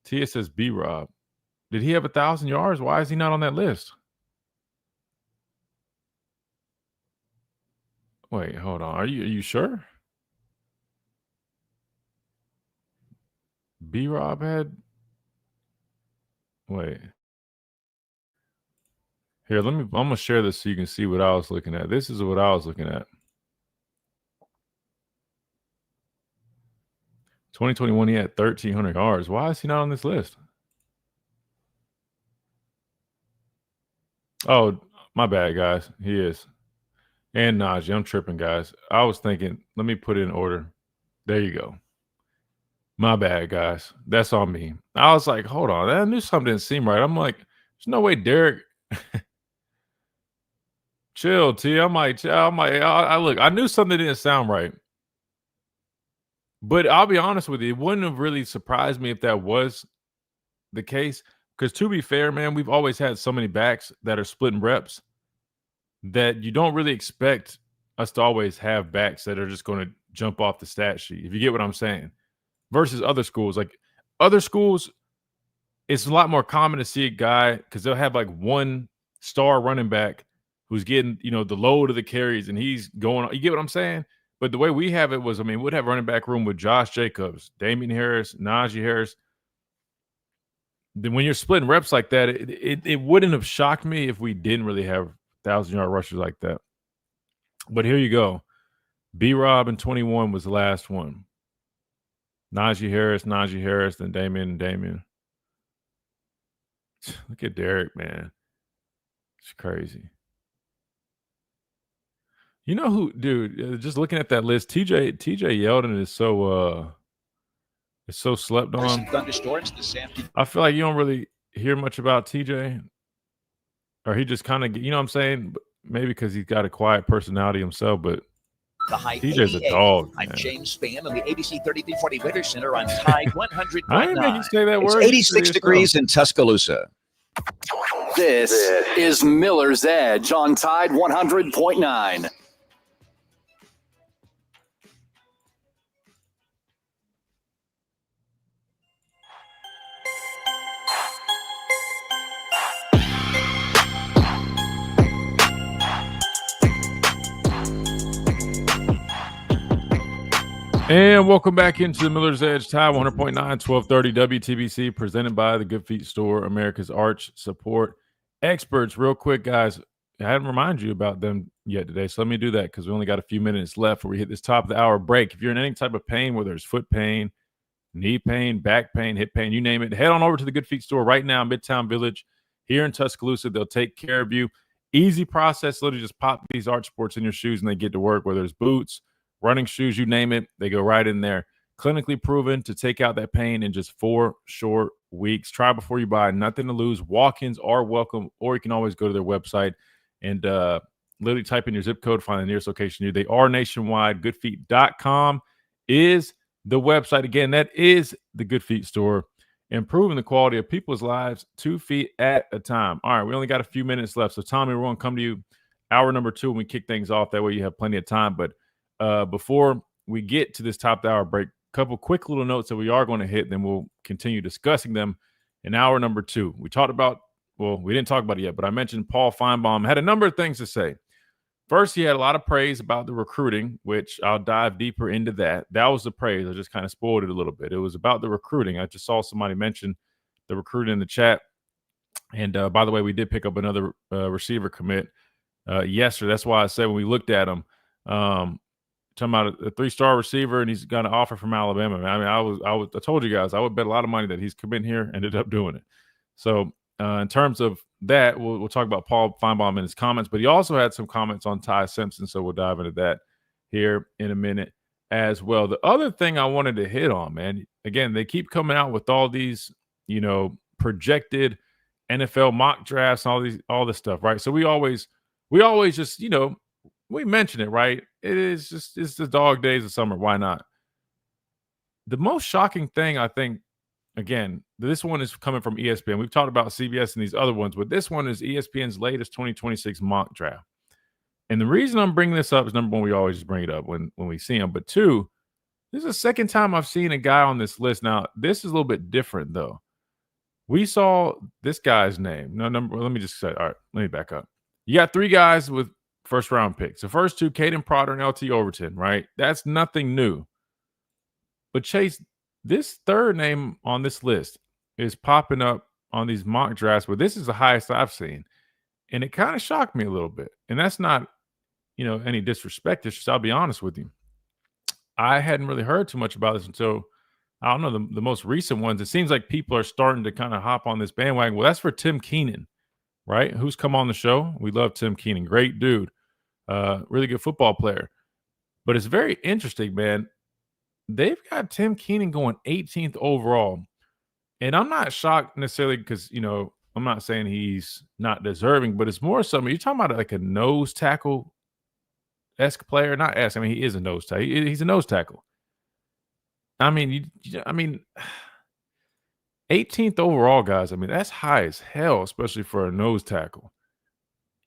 TSS B-Rob. Did he have 1,000 yards? Why is he not on that list? Wait, hold on. Are you sure? B-Rob had. Wait. Here, I'm gonna share this so you can see what I was looking at. This is what I was looking at. 2021, he had 1,300 yards. Why is he not on this list? Oh, my bad, guys. He is. And Najee. I'm tripping, guys. I was thinking, let me put it in order. There you go. My bad, guys. That's on me. I was like, hold on. I knew something didn't seem right. I'm like, there's no way Derek. Chill, T. I look, I knew something didn't sound right. But I'll be honest with you, it wouldn't have really surprised me if that was the case. Because to be fair, man, we've always had so many backs that are splitting reps that you don't really expect us to always have backs that are just going to jump off the stat sheet, if you get what I'm saying. Versus other schools. Like other schools, it's a lot more common to see a guy because they'll have like one star running back who's getting, the load of the carries and he's going on. You get what I'm saying? But the way we have it was, we'd have running back room with Josh Jacobs, Damian Harris, Najee Harris. then when you're splitting reps like that, it wouldn't have shocked me if we didn't really have 1,000-yard rushers like that. But here you go. B-Rob in 21 was the last one. Najee Harris, then Damian. Look at Derek, man. It's crazy. You know who, dude, just looking at that list, TJ Yeldon is so slept on. Thunderstorms this afternoon. I feel like you don't really hear much about TJ. Or he just kind of, you know what I'm saying? Maybe because he's got a quiet personality himself, but The high TJ's a 88. dog. I'm Man. James Spann on the ABC 3340 Weather Center on Tide 100.9. I didn't make you say that It's word. 86 degrees in Tuscaloosa. This is Miller's Edge on Tide 100.9. And welcome back into the Miller's Edge, Tide 100.9, 1230 WTBC, presented by the Good Feet Store, America's Arch Support Experts. Real quick, guys, I hadn't reminded you about them yet today, so let me do that because we only got a few minutes left before we hit this top of the hour break. If you're in any type of pain, whether it's foot pain, knee pain, back pain, hip pain, you name it, head on over to the Good Feet Store right now in Midtown Village here in Tuscaloosa. They'll take care of you. Easy process, literally just pop these Arch Sports in your shoes and they get to work, whether it's boots, running shoes, you name it, they go right in there. Clinically proven to take out that pain in just 4 short weeks. Try before you buy. Nothing to lose. Walk-ins are welcome, or you can always go to their website and literally type in your zip code, find the nearest location near. They are nationwide. Goodfeet.com is the website. Again, that is the Good Feet Store, improving the quality of people's lives 2 feet at a time. All right, we only got a few minutes left. So, Tommy, we're going to come to you hour number 2 when we kick things off. That way you have plenty of time. But before we get to this top of the hour break, a couple quick little notes that we are going to hit, then we'll continue discussing them in hour number 2. We talked about, well, we didn't talk about it yet, but I mentioned Paul Feinbaum had a number of things to say. First, he had a lot of praise about the recruiting, which I'll dive deeper into that. That was the praise. I just kind of spoiled it a little bit. It was about the recruiting. I just saw somebody mention the recruiting in the chat. And by the way, we did pick up another receiver commit yesterday. That's why I said when we looked at him, talking about a 3-star receiver, and he's got an offer from Alabama. I mean, I told you guys I would bet a lot of money that he's come in here, ended up doing it. So in terms of that, we'll talk about Paul Feinbaum in his comments, but he also had some comments on Ty Simpson, so we'll dive into that here in a minute as well. The other thing I wanted to hit on, man, again, they keep coming out with all these, projected NFL mock drafts and all this stuff, right? So we always just, we mention it, right? It's the dog days of summer. Why not? The most shocking thing, I think, again, this one is coming from ESPN. We've talked about CBS and these other ones, but this one is ESPN's latest 2026 mock draft. And the reason I'm bringing this up is, number one, we always just bring it up when we see him. But two, this is the second time I've seen a guy on this list. Now, this is a little bit different, though. We saw this guy's name. Let me just say, all right, let me back up. You got 3 guys with first-round picks. The first 2, Caden Prater and LT Overton, right? That's nothing new. But, Chase, this third name on this list is popping up on these mock drafts, but this is the highest I've seen. And it kind of shocked me a little bit. And that's not, any disrespect. It's just, I'll be honest with you. I hadn't really heard too much about this until, I don't know, the most recent ones. It seems like people are starting to kind of hop on this bandwagon. Well, that's for Tim Keenan, right? Who's come on the show. We love Tim Keenan. Great dude. Really good football player. But it's very interesting, man. They've got Tim Keenan going 18th overall. And I'm not shocked necessarily because, I'm not saying he's not deserving, but it's more something. You're talking about like a nose tackle-esque player. Not esque. I mean, he is a nose tackle. He's a nose tackle. I mean, 18th overall, guys. I mean, that's high as hell, especially for a nose tackle.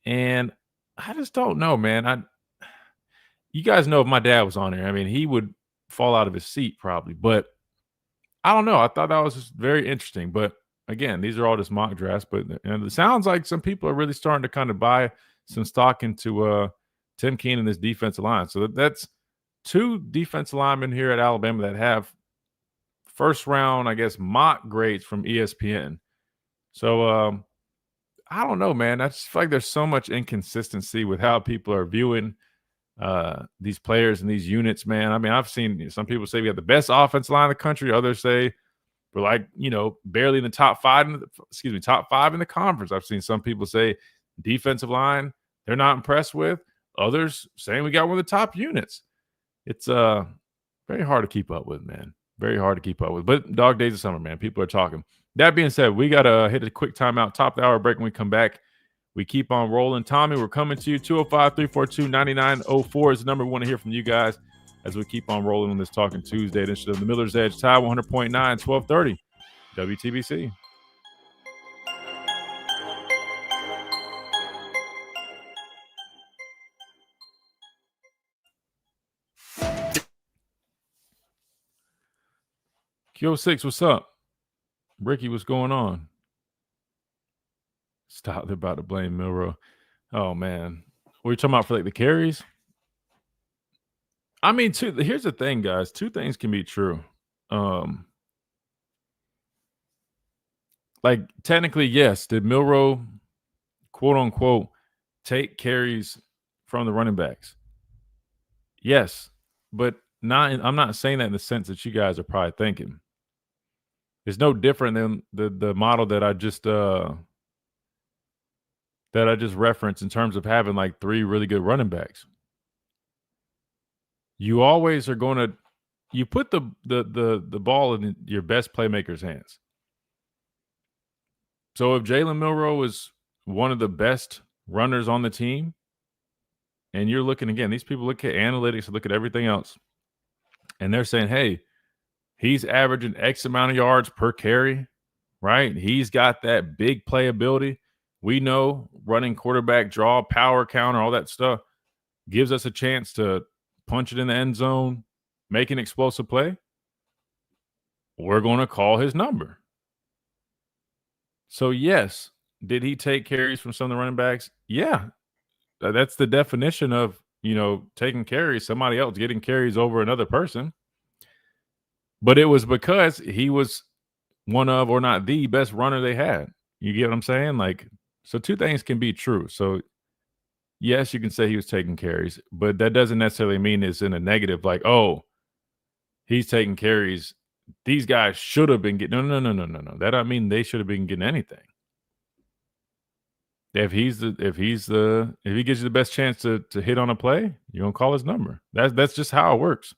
And I just don't know, man. You guys know if my dad was on here, I mean, he would fall out of his seat probably. But I don't know. I thought that was just very interesting. But again, these are all just mock drafts. But it sounds like some people are really starting to kind of buy some stock into Tim Keenan and this defensive line. So that's 2 defensive linemen here at Alabama that have first round, I guess, mock grades from ESPN. So I don't know, man. I just feel like there's so much inconsistency with how people are viewing these players and these units, man. I mean, I've seen some people say we have the best offense line in the country. Others say we're like, barely in the top five in the conference. I've seen some people say defensive line they're not impressed with. Others saying we got one of the top units. It's very hard to keep up with, man. Very hard to keep up with. But dog days of summer, man. People are talking. That being said, we got to hit a quick timeout, top of the hour break. When we come back, we keep on rolling. Tommy, we're coming to you. 205-342-9904 is the number we want to hear from you guys as we keep on rolling on this Talking Tuesday edition of the Miller's Edge. Tide 100.9, 1230, WTBC. Q06, what's up? Ricky, what's going on? Stop. They're about to blame Milroe. Oh, man. What are you talking about for like the carries? I mean, here's the thing, guys. Two things can be true. Like, technically, yes. Did Milroe, quote unquote, take carries from the running backs? Yes. But I'm not saying that in the sense that you guys are probably thinking. It's no different than the model that I just referenced in terms of having like three really good running backs. You always are going to you put the ball in your best playmaker's hands. So if Jalen Milroe is one of the best runners on the team, and you're looking again, these people look at analytics, look at everything else, and they're saying, hey, he's averaging X amount of yards per carry, right? He's got that big playability. We know running quarterback draw, power counter, all that stuff gives us a chance to punch it in the end zone, make an explosive play. We're going to call his number. So, yes, did he take carries from some of the running backs? Yeah. That's the definition of, taking carries, somebody else getting carries over another person. But it was because he was one of, or not the best runner they had. You get what I'm saying? Like, so two things can be true. So, yes, you can say he was taking carries, but that doesn't necessarily mean it's in a negative, like, oh, he's taking carries. These guys should have been getting no. That don't mean they should have been getting anything. If he gives you the best chance to hit on a play, you're gonna call his number. That's just how it works.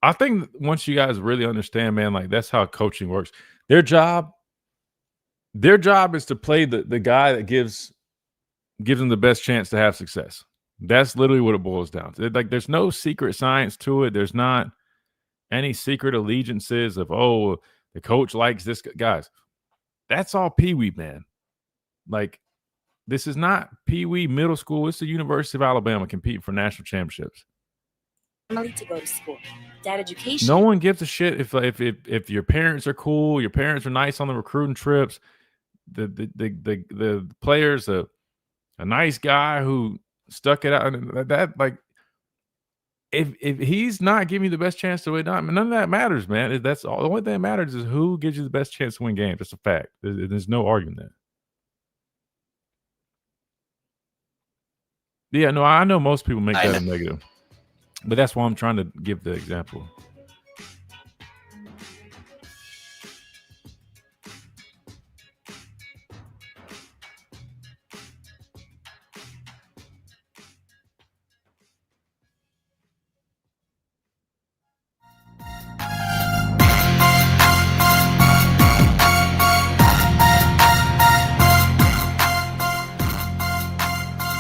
I think once you guys really understand, man, like that's how coaching works. Their job is to play the guy that gives them the best chance to have success. That's literally what it boils down to. Like, there's no secret science to it. There's not any secret allegiances of, oh, the coach likes this. Guys, that's all peewee, man. Like, this is not peewee middle school. It's the University of Alabama competing for national championships. To go to school. That education. No one gives a shit if your parents are cool, your parents are nice on the recruiting trips. The players, a nice guy who stuck it out. That, like, if he's not giving you the best chance to win, none of that matters, man. That's all. The only thing that matters is who gives you the best chance to win games. It's a fact. There's no argument there. Yeah, no, I know most people make that a negative, but that's why I'm trying to give the example.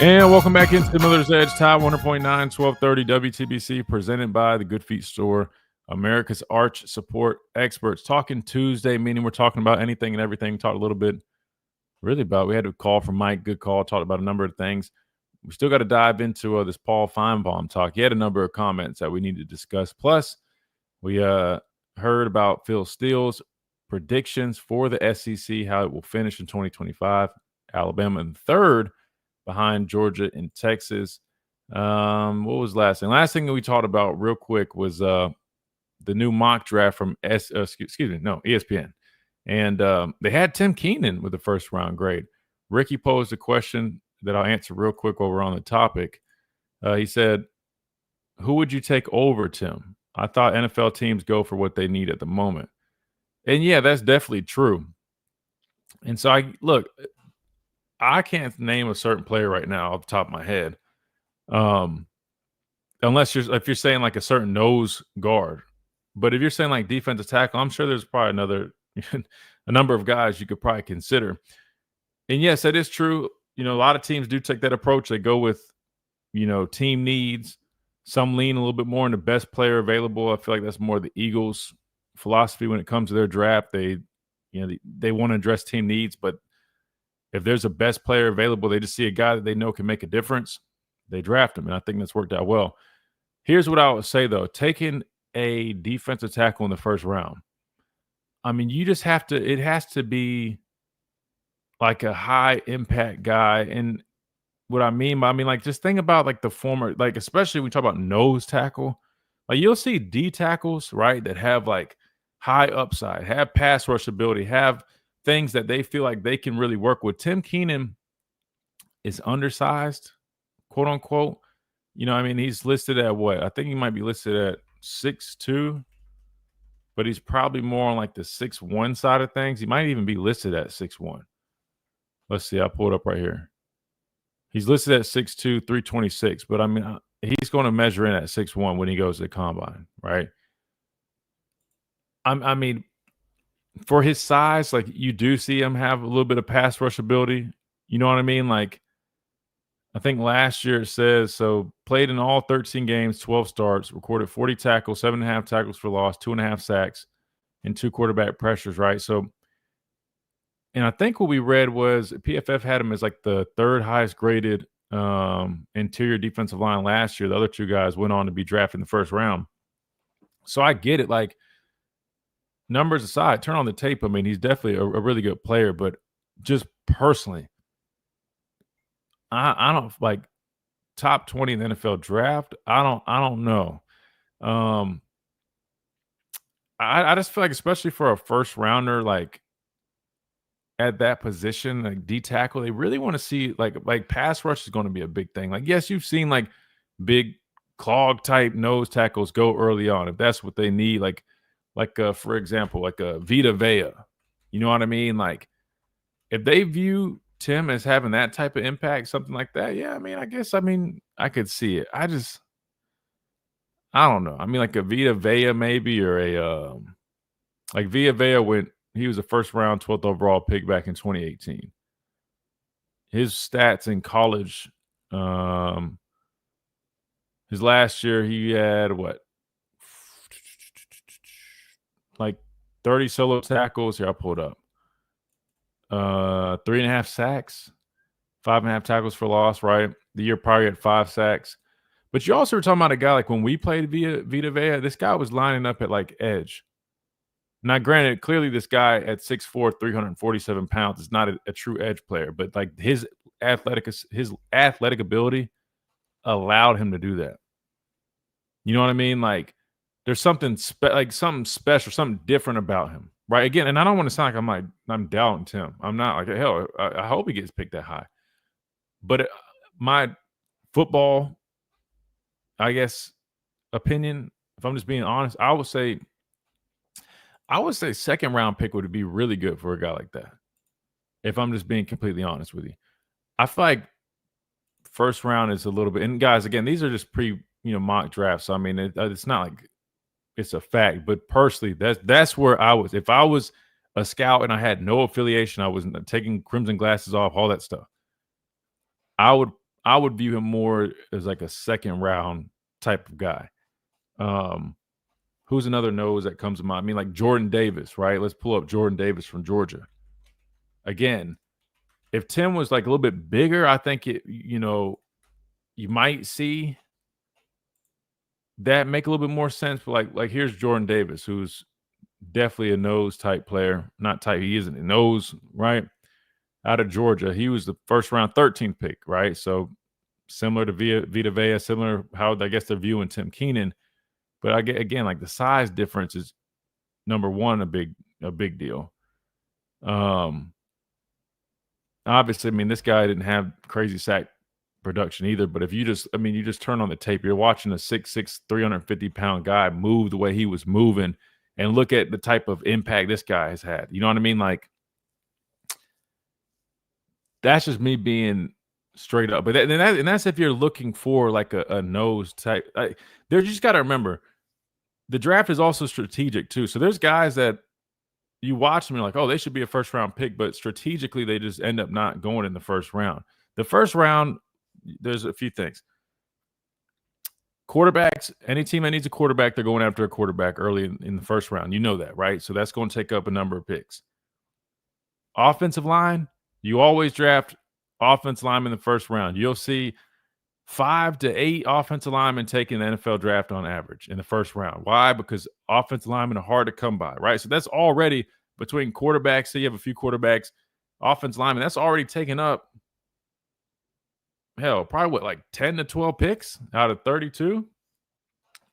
And welcome back into the Miller's Edge, Tide 100.9, 1230 WTBC, presented by the Good Feet Store, America's arch support experts. Talking Tuesday, meaning we're talking about anything and everything. Talked a little bit really about, we had a call from Mike, good call, talked about a number of things. We still got to dive into this Paul Feinbaum talk. He had a number of comments that we need to discuss. Plus, we heard about Phil Steele's predictions for the SEC, how it will finish in 2025. Alabama in third, behind Georgia and Texas. What was last thing? Last thing that we talked about real quick was the new mock draft from ESPN. And they had Tim Keenan with the first round grade. Ricky posed a question that I'll answer real quick while we're on the topic. He said, who would you take over Tim? I thought NFL teams go for what they need at the moment. And yeah, that's definitely true. And so I can't name a certain player right now off the top of my head. Unless if you're saying like a certain nose guard. But if you're saying like defensive tackle, I'm sure there's probably a number of guys you could probably consider. And yes, that is true. A lot of teams do take that approach. They go with, team needs. Some lean a little bit more on the best player available. I feel like that's more the Eagles' philosophy when it comes to their draft. They want to address team needs, but if there's a best player available, they just see a guy that they know can make a difference, they draft him. And I think that's worked out well. Here's what I would say, though. Taking a defensive tackle in the first round, I mean, you just have to – it has to be like a high-impact guy. And what I mean by – like, just think about, like, the former – like, especially when we talk about nose tackle. Like, you'll see D tackles, right, that have, like, high upside, have pass rush ability, have things that they feel like they can really work with. Tim Keenan is undersized, quote unquote. He's listed at what? I think he might be listed at 6'2", but he's probably more on like the 6'1" side of things. He might even be listed at 6'1". Let's see. I pulled it up right here. He's listed at 6'2", 326, but he's going to measure in at 6'1" when he goes to the combine, right? I mean, for his size, like you do see him have a little bit of pass rush ability. You know what I mean? Like, I think last year it says, so played in all 13 games, 12 starts, recorded 40 tackles, 7.5 tackles for loss, 2.5 sacks, and 2 quarterback pressures, right? So, and I think what we read was PFF had him as like the third highest graded interior defensive line last year. The other two guys went on to be drafted in the first round. So I get it. Like, numbers aside, turn on the tape. I mean, he's definitely a really good player, but just personally, I don't like top 20 in the NFL draft. I don't know. I just feel like, especially for a first rounder, like at that position, like D tackle, they really want to see like pass rush is going to be a big thing. Like, yes, you've seen like big clog type nose tackles go early on if that's what they need. Like for example, like a Vita Vea. You know what I mean? Like, if they view Tim as having that type of impact, something like that, yeah, I could see it. I don't know. Like a Vita Vea maybe, or a like Vita Vea he was a first round 12th overall pick back in 2018. His stats in college, his last year he had what? Like 30 solo tackles. Here, I'll pull it up. 3.5 sacks, 5.5 tackles for loss, right? The year prior at 5 sacks. But you also were talking about a guy like when we played Vita Vea, this guy was lining up at like edge. Now, granted, clearly this guy at 6'4", 347 pounds is not a true edge player, but like his athletic ability allowed him to do that. You know what I mean? Like, there's something something special, something different about him, right? Again, and I don't want to sound like I'm doubting Tim. I'm not. Like, hell, I hope he gets picked that high. But my football, I guess, opinion, if I'm just being honest, I would say second round pick would be really good for a guy like that. If I'm just being completely honest with you, I feel like first round is a little bit. And guys, again, these are just mock drafts. So, it's not like it's a fact, but personally, that's where I was. If I was a scout and I had no affiliation, I was taking crimson glasses off, all that stuff, I would view him more as like a second round type of guy. Who's another nose that comes to mind? Like Jordan Davis, right? Let's pull up Jordan Davis from Georgia. Again, if Tim was like a little bit bigger, I think you might see that make a little bit more sense. But like here's Jordan Davis, who's definitely a nose type player. Not type, he isn't a nose, right? Out of Georgia. He was the first round 13th pick, right? So similar to Vita Vea, similar how I guess they're viewing Tim Keenan. But again, like the size difference is number one, a big deal. Obviously, I mean, this guy didn't have crazy sack production either. But if you just turn on the tape, you're watching a 6'6", 350-pound guy move the way he was moving, and look at the type of impact this guy has had. You know what I mean? Like, that's just me being straight up. But that's if you're looking for like a nose type. You just got to remember, the draft is also strategic too. So there's guys that you watch them and you're like, oh, they should be a first-round pick, but strategically they just end up not going in the first round. The first round, there's a few things. Quarterbacks, any team that needs a quarterback, they're going after a quarterback early in the first round. You know that, right? So that's going to take up a number of picks. Offensive line, you always draft offensive linemen in the first round. You'll see 5 to 8 offensive linemen taking the NFL draft on average in the first round. Why? Because offensive linemen are hard to come by, right? So that's already between quarterbacks. So you have a few quarterbacks, offensive linemen. That's already taken up, hell, probably like 10 to 12 picks out of 32.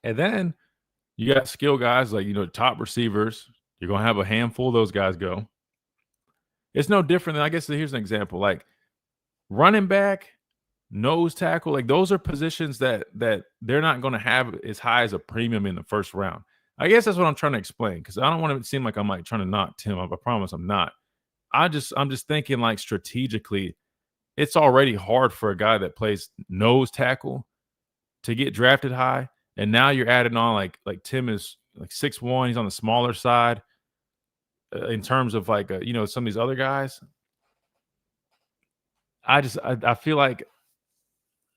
And then you got skill guys like, top receivers. You're going to have a handful of those guys go. It's no different than, I guess, here's an example. Like running back, nose tackle, like those are positions that they're not going to have as high as a premium in the first round. I guess that's what I'm trying to explain, because I don't want to seem like I'm like trying to knock Tim up. I promise I'm not. I'm just thinking like strategically, it's already hard for a guy that plays nose tackle to get drafted high. And now you're adding on like Tim is like 6'1", he's on the smaller side in terms of like some of these other guys. I feel like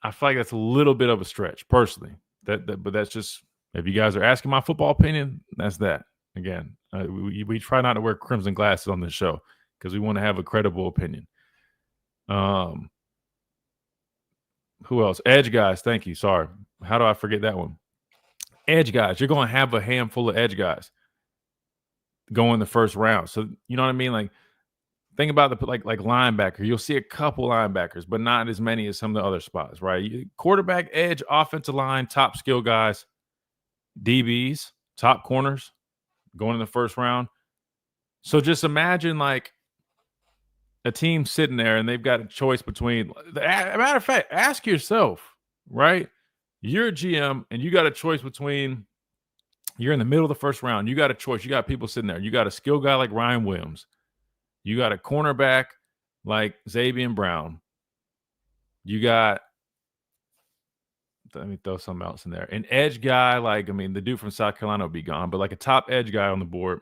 that's a little bit of a stretch personally. But that's just, if you guys are asking my football opinion, that's that. Again, we try not to wear crimson glasses on this show because we want to have a credible opinion. Who else? Edge guys. Thank you. Sorry. How do I forget that one? Edge guys. You're going to have a handful of edge guys go in the first round. So, you know what I mean? Like, think about the like linebacker. You'll see a couple linebackers, but not as many as some of the other spots, right? Quarterback, edge, offensive line, top skill guys, DBs, top corners going in the first round. So just imagine like a team sitting there and they've got a choice between, matter of fact, ask yourself, right? You're a GM and you got a choice between, you're in the middle of the first round. You got a choice. You got people sitting there. You got a skill guy like Ryan Williams. You got a cornerback like Xavier Brown. You got, let me throw something else in there. An edge guy like, the dude from South Carolina will be gone, but like a top edge guy on the board.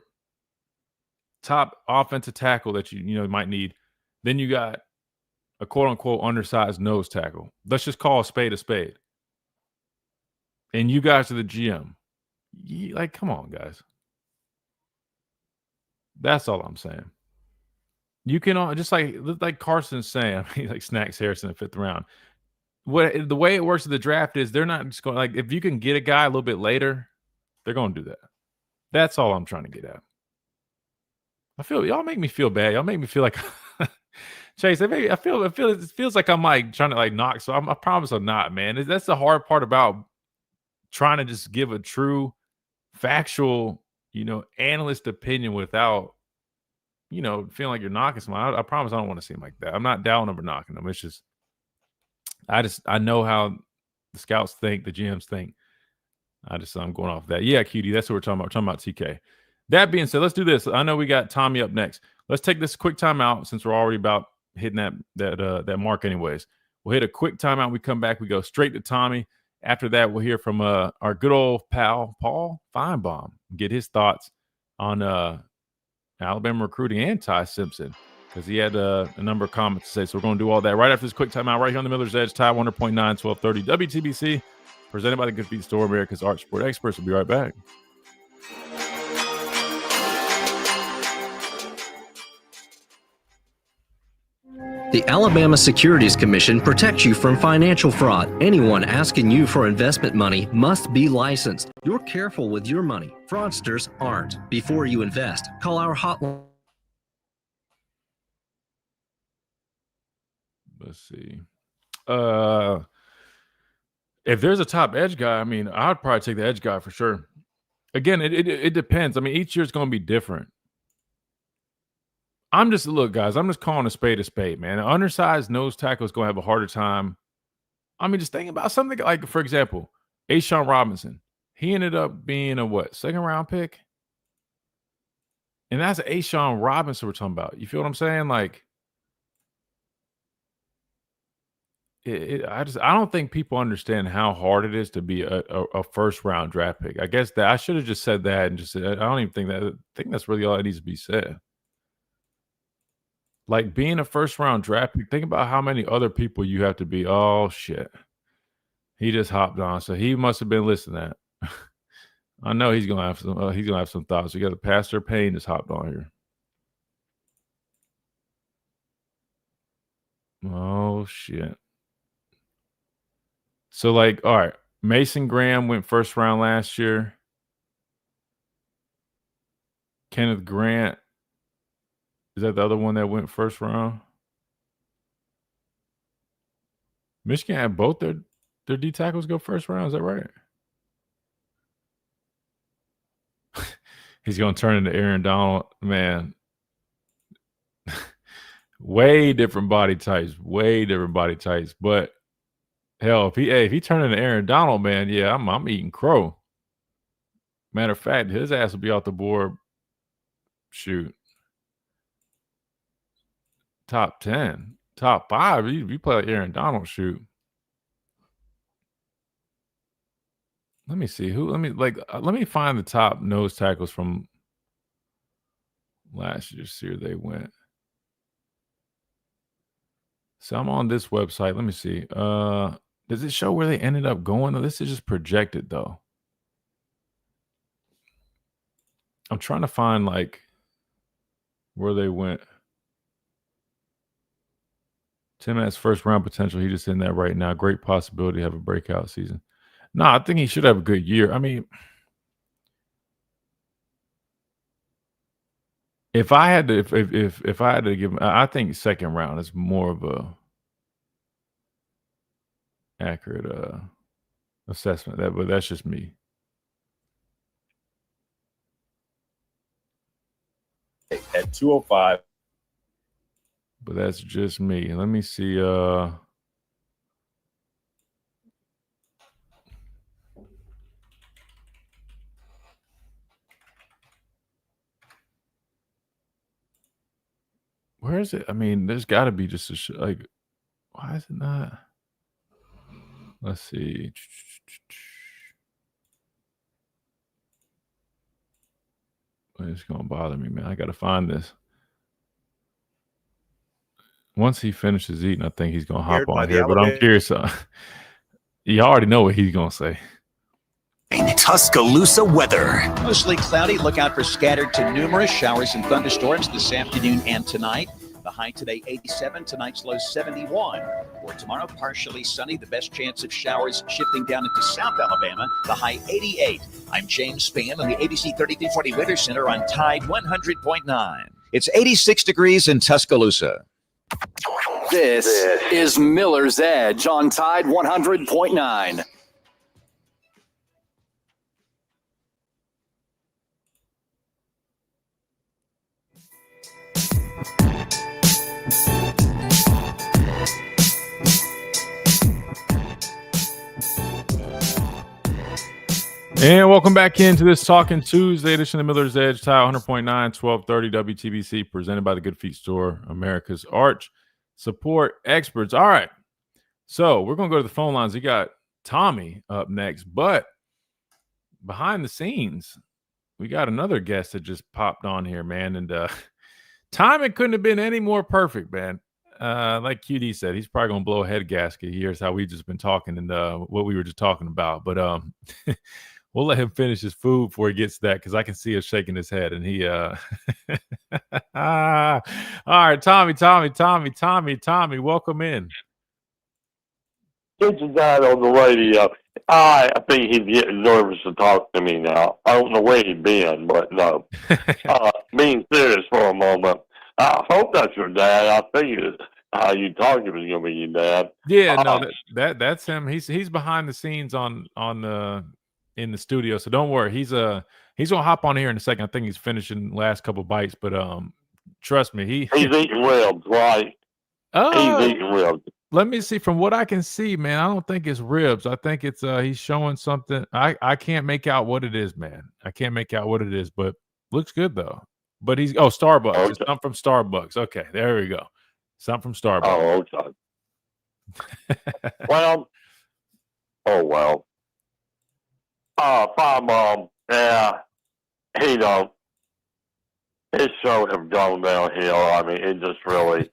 Top offensive tackle that you might need. Then you got a quote-unquote undersized nose tackle. Let's just call a spade a spade. And you guys are the GM. Like, come on, guys. That's all I'm saying. You can just like Carson's saying, like Snacks Harrison in the 5th round. The way it works with the draft is they're not just going, like, if you can get a guy a little bit later, they're going to do that. That's all I'm trying to get at. Y'all make me feel bad. Y'all make me feel like Chase. It feels like I'm like trying to like knock. So I promise I'm not, man. That's the hard part about trying to just give a true, factual, analyst opinion without, feeling like you're knocking someone. I promise I don't want to seem like that. I'm not down over knocking them. It's just, I know how the scouts think, the GMs think. I'm going off that. Yeah, QD, that's what we're talking about. We're talking about TK. That being said, let's do this. I know we got Tommy up next. Let's take this quick timeout since we're already about hitting that mark anyways. We'll hit a quick timeout. We come back. We go straight to Tommy. After that, we'll hear from our good old pal, Paul Feinbaum, get his thoughts on Alabama recruiting and Ty Simpson, because he had a number of comments to say. So we're going to do all that right after this quick timeout right here on the Miller's Edge, Ty 100.9, 1230 WTBC, presented by the Good Feet Store, America's Art Sport Experts. We'll be right back. The Alabama Securities Commission protects you from financial fraud. Anyone asking you for investment money must be licensed. You're careful with your money. Fraudsters aren't. Before you invest, call our hotline. Let's see. If there's a top edge guy, I'd probably take the edge guy for sure. Again, it depends. Each year is going to be different. look, guys, I'm just calling a spade, man. An undersized nose tackle is going to have a harder time. I mean, just think about something like, for example, Ashawn Robinson. He ended up being a second round pick? And that's Ashawn Robinson we're talking about. You feel what I'm saying? Like, I don't think people understand how hard it is to be a first round draft pick. I guess that I should have just said that and just said, I don't even think that. I think that's really all that needs to be said. Like being a first round draft pick, think about how many other people you have to be. Oh shit. He just hopped on. So he must have been listening to that. I know he's gonna have some thoughts. We got the Pastor Payne just hopped on here. Oh shit. So like, all right, Mason Graham went first round last year. Kenneth Grant, is that the other one that went first round? Michigan had both their D tackles go first round. Is that right? He's going to turn into Aaron Donald. Man, way different body types. But hell, if he turned into Aaron Donald, man, yeah, I'm eating crow. Matter of fact, his ass will be off the board. Shoot, top 10, top 5. You play like Aaron Donald. Shoot. Let me see let me find the top nose tackles from last year. See where they went. So I'm on this website. Let me see. Does it show where they ended up going? This is just projected though. I'm trying to find like where they went. Tim has first round potential. He just in that right now. Great possibility to have a breakout season. No, I think he should have a good year. I mean, if I had to give him, I think second round is more of a accurate assessment. But that's just me. At 205. But that's just me. Let me see. Where is it? I mean, there's got to be just like, why is it not? Let's see. It's going to bother me, man. I got to find this. Once he finishes eating, I think he's going to hop on here. But I'm curious. You already know what he's going to say. Tuscaloosa weather. Mostly cloudy. Look out for scattered to numerous showers and thunderstorms this afternoon and tonight. The high today 87, tonight's low 71. For tomorrow, partially sunny, the best chance of showers shifting down into South Alabama, the high 88. I'm James Spann on the ABC 3340 Weather Center on Tide 100.9. It's 86 degrees in Tuscaloosa. This is Miller's Edge on Tide 100.9. And welcome back into this Talking Tuesday edition of Miller's Edge, Tile 100.9, 1230 WTBC, presented by the Good Feet Store, America's Arch Support Experts. All right. So we're going to go to the phone lines. We got Tommy up next, but behind the scenes, we got another guest that just popped on here, man. And timing couldn't have been any more perfect, man. Like QD said, he's probably going to blow a head gasket. He hears how we've just been talking and what we were just talking about. But we'll let him finish his food before he gets to that, because I can see him shaking his head. And he all right, Tommy, welcome in. This is that on the radio. I think he's getting nervous to talk to me now. I don't know where he's been, but no. Being serious for a moment, I hope that's your dad. I figured how you talked was going to be your dad. Yeah, no, that's him. He's behind the scenes on in the studio, so don't worry. He's gonna hop on here in a second. I think he's finishing the last couple bites, but Trust me, he's eating ribs, right? He's eating ribs. Let me see. From what I can see, man, I don't think it's ribs. I think it's he's showing something. I can't make out what it is, man. I can't make out what it is, but looks good though. But he's Starbucks. Okay. It's something from Starbucks. Okay, there we go. Something from Starbucks. Oh, okay. Well, Firebomb, yeah, he don't. His show have gone downhill. I mean, it just really,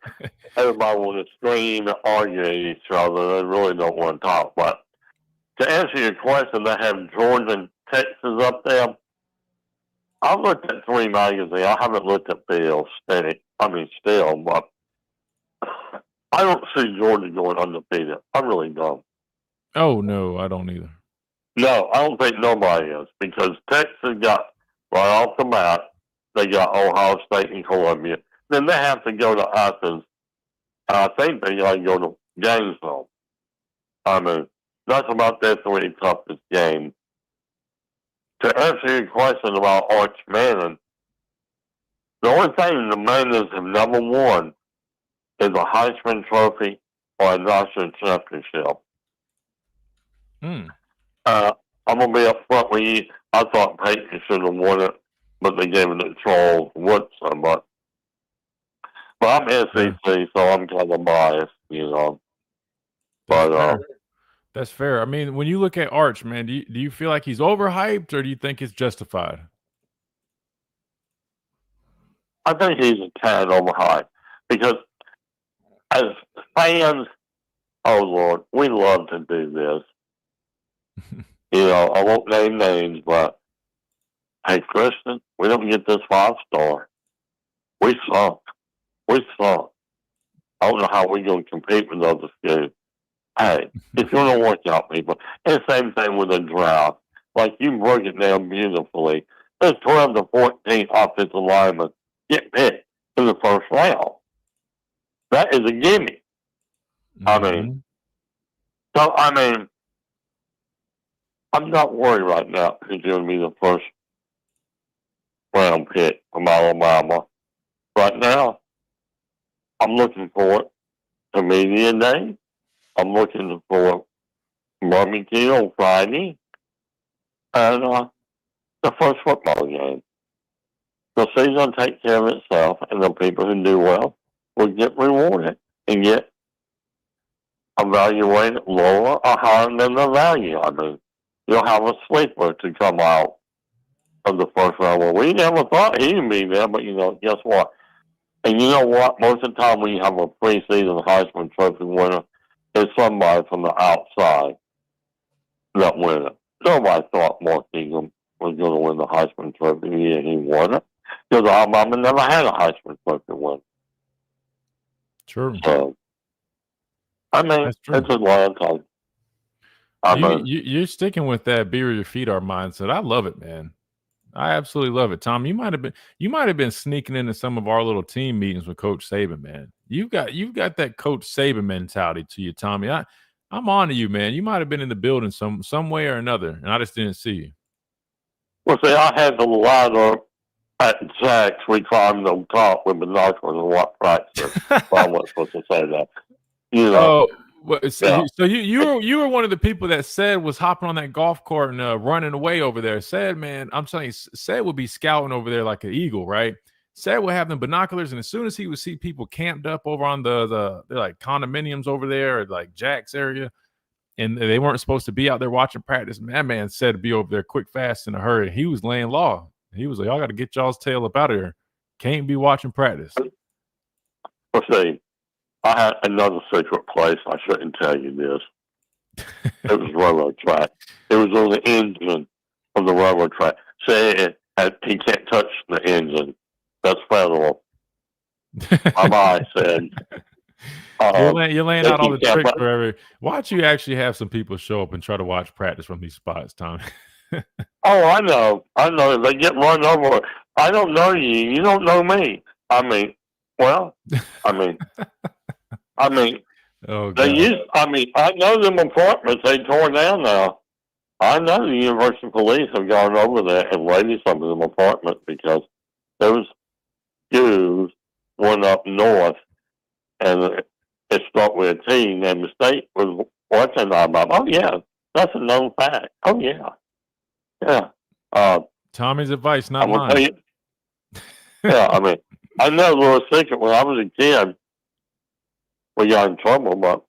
everybody want to scream and argue at each other. They really don't want to talk. But to answer your question, they have Georgia and Texas up there. I've looked at 3 magazines. I haven't looked at Bill still, but I don't see Georgia going undefeated. I really don't. Oh, no, I don't either. No, I don't think nobody is, because Texas got right off the bat. They got Ohio State and Columbia. Then they have to go to Athens. I think they got to go to Gainesville. I mean, that's about their 3 toughest games. To answer your question about Arch Manning, the only thing the Manning have never won is a Heisman Trophy or a national championship. I'm going to be up front with you. I thought Peyton should have won it, but they gave it to Charles Woodson. But I'm SEC, so I'm kind of biased, you know. But that's fair. I mean, when you look at Arch, man, do you feel like he's overhyped, or do you think it's justified? I think he's a tad overhyped because as fans, oh Lord, we love to do this. You know, I won't name names, but hey, Kristen, we don't get this 5-star. We sunk. I don't know how we're going to compete with other schools. Hey, it's going to work out, people. And same thing with the draft. Like, you broke it down beautifully. There's 12 to 14 offensive linemen get picked in the first round. That is a gimme. I'm not worried right now who's going to be the first round pick from Alabama. Right now, I'm looking for it to media day. I'm looking for barbecue on Friday and the first football game. The season will take care of itself, and the people who do well will get rewarded and get evaluated lower or higher than the value. I mean, you'll have a sleeper to come out of the first round. Well, we never thought he'd be there, but, you know, guess what? And you know what? Most of the time when you have a preseason Heisman Trophy winner, it's somebody from the outside that win it. Nobody thought Mark Ingram was going to win the Heisman Trophy. Yeah, he won it. Because Alabama never had a Heisman Trophy win. True. So, I mean, it's a long time. You're sticking with that "be where your feet are" mindset. I love it, man. I absolutely love it, Tom. You might have been sneaking into some of our little team meetings with Coach Saban, man. You've got that Coach Saban mentality to you, Tommy. I'm on to you, man. You might have been in the building some way or another, and I just didn't see you. Well, see, I had the ladder at Jack's. We climbed on top with binoculars and what practice. Well, I wasn't supposed to say that. You know. So you were one of the people that said was hopping on that golf cart and running away over there. Said, man, I'm telling you, said would be scouting over there like an eagle, right? Said would have them binoculars, and as soon as he would see people camped up over on they're like condominiums over there, or like Jack's area, and they weren't supposed to be out there watching practice. That man said to be over there quick, fast, in a hurry. He was laying law. He was like, y'all got to get y'all's tail up out of here. Can't be watching practice. Let's see. I had another secret place. I shouldn't tell you this. It was railroad track. It was on the engine of the railroad track. Say he can't touch the engine. That's federal. I said. You're laying out all the tricks forever. Why don't you actually have some people show up and try to watch practice from these spots, Tom? Oh, I know. They get run over. I don't know you. You don't know me. I mean, oh, I know them apartments they tore down now. I know the University Police have gone over there and raided some of them apartments because there was schools one up north, and it started with a T, and the state was watching Alabama. Oh, yeah, that's a known fact. Oh, yeah. Yeah. Tommy's advice, not I'm going to mine. tell you. Yeah, I mean, I know a little secret. When I was a kid, we got in trouble, but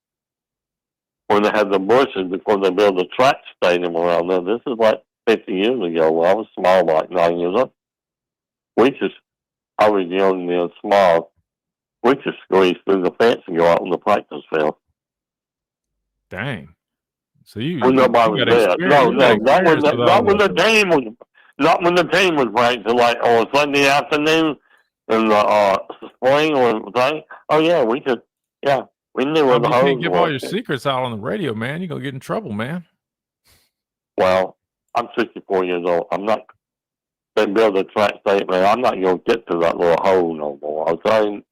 when they had the bushes before they built the track stadium around there, this is like 50 years ago when I was small, like 9 years old. I was young and small. We just squeeze through the fence and go out on the practice field. Dang. So you nobody was there. No, not when the team was practicing, like on Sunday afternoon in the spring or thing. Oh yeah, we knew where the hose was. You can't give all your secrets out on the radio, man. You're gonna get in trouble, man. Well, I'm 64 years old. I'm not. They build a track stadium, man. I'm not gonna get to that little hole no more. I'm saying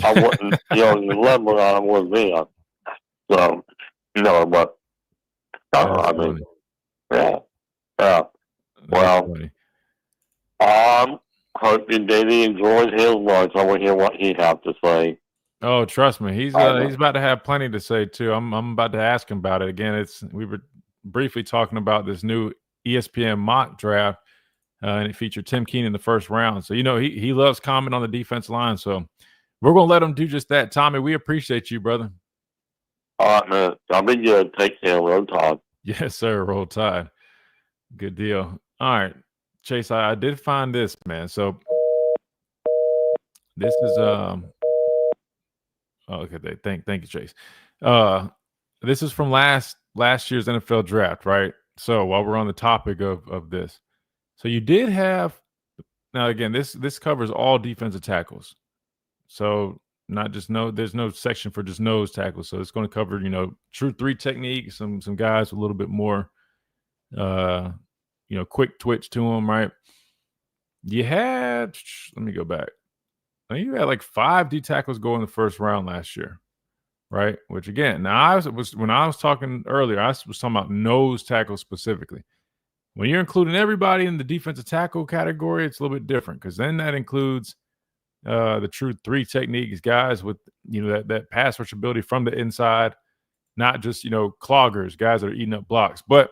I wasn't young and level I was then. So no, but I mean, yeah. Well, hope your daddy enjoys his lunch. I want to hear what he has to say. Oh, trust me, he's about to have plenty to say too. I'm about to ask him about it again. We were briefly talking about this new ESPN mock draft, and it featured Tim Keene in the first round. So he loves comment on the defense line. So we're gonna let him do just that. Tommy, we appreciate you, brother. All right, man. I'll be good. Take care. Roll Tide. Yes, sir. Roll Tide. Good deal. All right, Chase. I did find this, man. So this is okay. Thank you, Chase. This is from last year's NFL draft, right? So while we're on the topic of this, so you did have now again this covers all defensive tackles. So not just there's no section for just nose tackles. So it's going to cover true three technique, some guys with a little bit more quick twitch to them, right? You had, let me go back. I think you had like 5 D tackles go in the first round last year, right? Which again, now when I was talking earlier, I was talking about nose tackles specifically. When you're including everybody in the defensive tackle category, it's a little bit different because then that includes the true three techniques, guys with that pass rush ability from the inside, not just cloggers, guys that are eating up blocks. But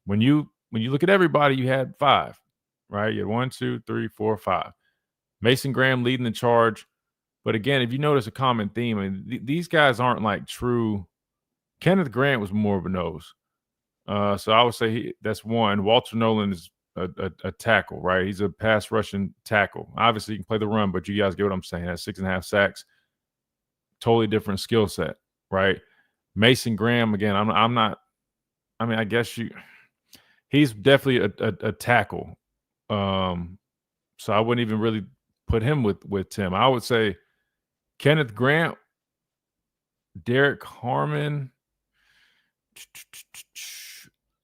when you look at everybody, you had 5, right? You had 1, 2, 3, 4, 5. Mason Graham leading the charge. But again, if you notice a common theme, I mean, these guys aren't like true. Kenneth Grant was more of a nose. So I would say that's one. Walter Nolan is a tackle, right? He's a pass rushing tackle. Obviously, he can play the run, but you guys get what I'm saying. That's 6.5 sacks. Totally different skill set, right? Mason Graham, again, I'm not. I mean, I guess he's definitely a tackle. So I wouldn't even really put him with Tim. I would say Kenneth Grant, Derek Harmon.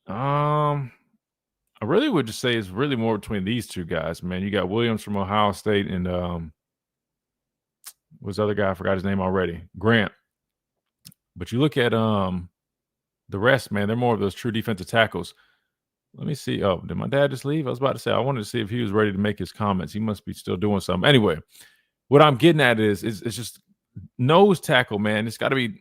I really would just say it's really more between these two guys, man. You got Williams from Ohio State and what's the other guy? I forgot his name already. Grant. But you look at the rest, man, they're more of those true defensive tackles. Let me see. Oh, did my dad just leave? I was about to say I wanted to see if he was ready to make his comments. He must be still doing something. Anyway, what I'm getting at is it's just nose tackle, man. It's got to be,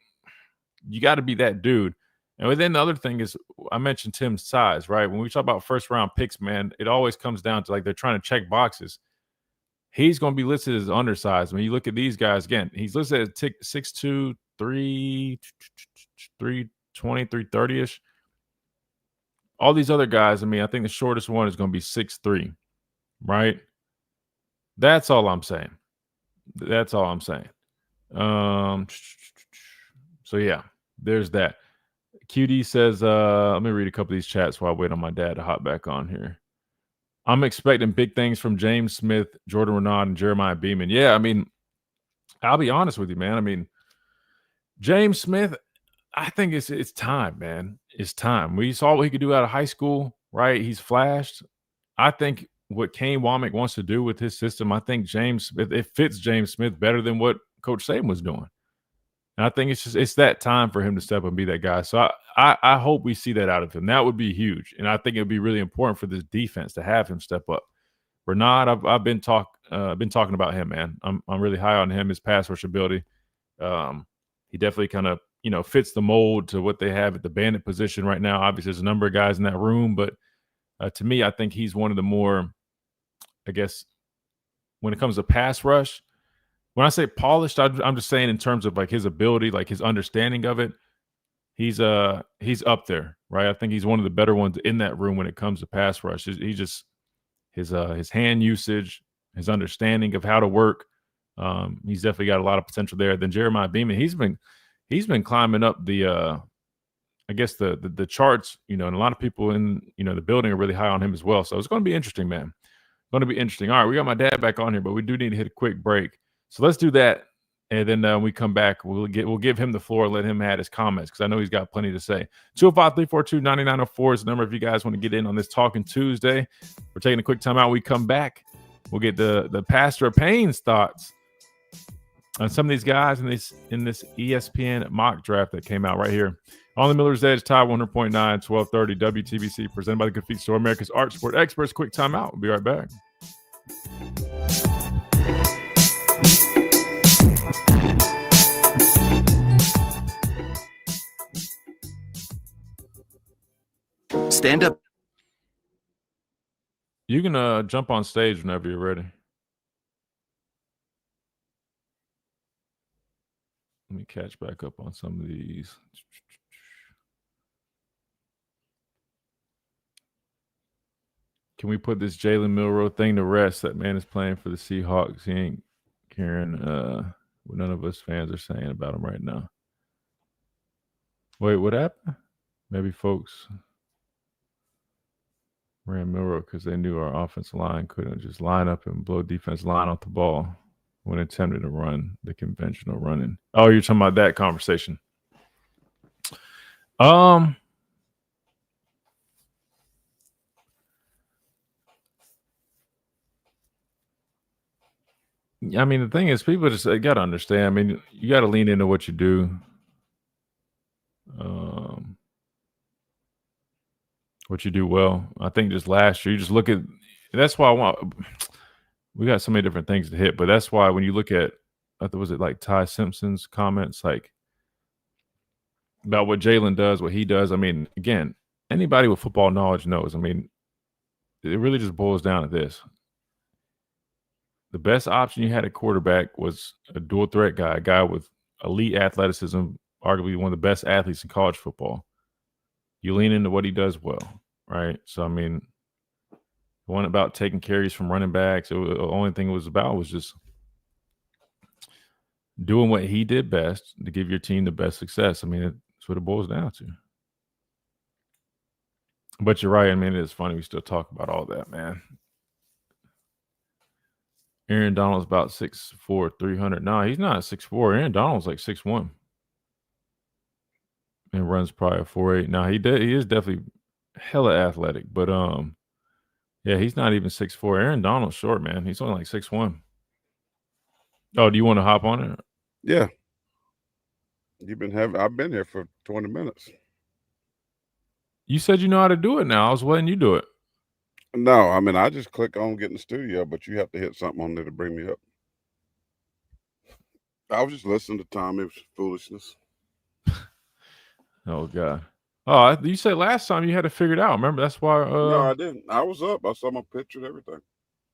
you got to be that dude. And then the other thing is, I mentioned Tim's size, right? When we talk about first round picks, man, it always comes down to like they're trying to check boxes. He's going to be listed as undersized. When you look at these guys, again, he's listed at 6'2", 320, 330-ish. All these other guys, I mean, I think the shortest one is going to be 6'3", right? That's all I'm saying. That's all I'm saying. So, yeah, there's that. QD says, let me read a couple of these chats while I wait on my dad to hop back on here. I'm expecting big things from James Smith, Jordan Renaud, and Jeremiah Beeman. Yeah, I mean, I'll be honest with you, man. I mean, James Smith, I think it's time, man. It's time. We saw what he could do out of high school, right? He's flashed. I think what Kane Womack wants to do with his system, I think it fits James Smith better than what Coach Saban was doing. And I think it's that time for him to step up and be that guy. So I hope we see that out of him. That would be huge. And I think it would be really important for this defense to have him step up. Renaud, I've been been talking about him, man. I'm really high on him, his pass rush ability. He definitely kind of, fits the mold to what they have at the bandit position right now. Obviously, there's a number of guys in that room, but to me, I think he's one of the more, I guess, when it comes to pass rush, when I say polished, I'm just saying in terms of like his ability, like his understanding of it. He's up there, right? I think he's one of the better ones in that room when it comes to pass rush. He just his hand usage, his understanding of how to work. He's definitely got a lot of potential there. Then Jeremiah Beaman, he's been climbing up the I guess the charts, and a lot of people in the building are really high on him as well. So it's going to be interesting, man. Going to be interesting. All right, we got my dad back on here, but we do need to hit a quick break. So let's do that, and then when we come back, we'll give him the floor, let him add his comments because I know he's got plenty to say. 205-342-9904 is the number if you guys want to get in on this Talking Tuesday. We're taking a quick time out. We come back, we'll get the Pastor of Payne's thoughts on some of these guys in this ESPN mock draft that came out right here on the Miller's Edge. Tide 100.9, 1230 WTBC, presented by the Good Feet Store, America's Art Sport Experts. Quick time out. We'll be right back. Stand up. You can jump on stage whenever you're ready. Let me catch back up on some of these. Can we put this Jalen Milroe thing to rest? That man is playing for the Seahawks. He ain't caring what none of us fans are saying about him right now. Wait, what happened? Maybe folks ran Milroe because they knew our offensive line couldn't just line up and blow defense line off the ball when attempting to run the conventional running. Oh, you're talking about that conversation. I mean, the thing is, people just got to understand. I mean, you got to lean into what you do. What you do well. I think just last year, you just look at. That's why I want. We got so many different things to hit, but that's why when you look at, was it like Ty Simpson's comments, like about what Jalen does, what he does. I mean, again, anybody with football knowledge knows. I mean, it really just boils down to this. The best option you had at quarterback was a dual threat guy, a guy with elite athleticism, arguably one of the best athletes in college football. You lean into what he does well, right? So, I mean, the one about taking carries from running backs, the only thing it was about was just doing what he did best to give your team the best success. I mean, that's what it boils down to. But you're right. I mean, it's funny. We still talk about all that, man. Aaron Donald's about 6'4", 300. No, he's not 6'4". Aaron Donald's like 6'1". And runs probably a 4.8. Now, he is definitely hella athletic. But, yeah, he's not even 6'4". Aaron Donald's short, man. He's only like 6'1". Oh, do you want to hop on it? Yeah. I've been here for 20 minutes. You said you know how to do it now. I was letting you do it. No, I mean, I just click on get in the studio, but you have to hit something on there to bring me up. I was just listening to Tommy's foolishness. Oh, God. Oh, you said last time you had to figure it out. Remember, that's why. No, I didn't. I was up. I saw my picture and everything.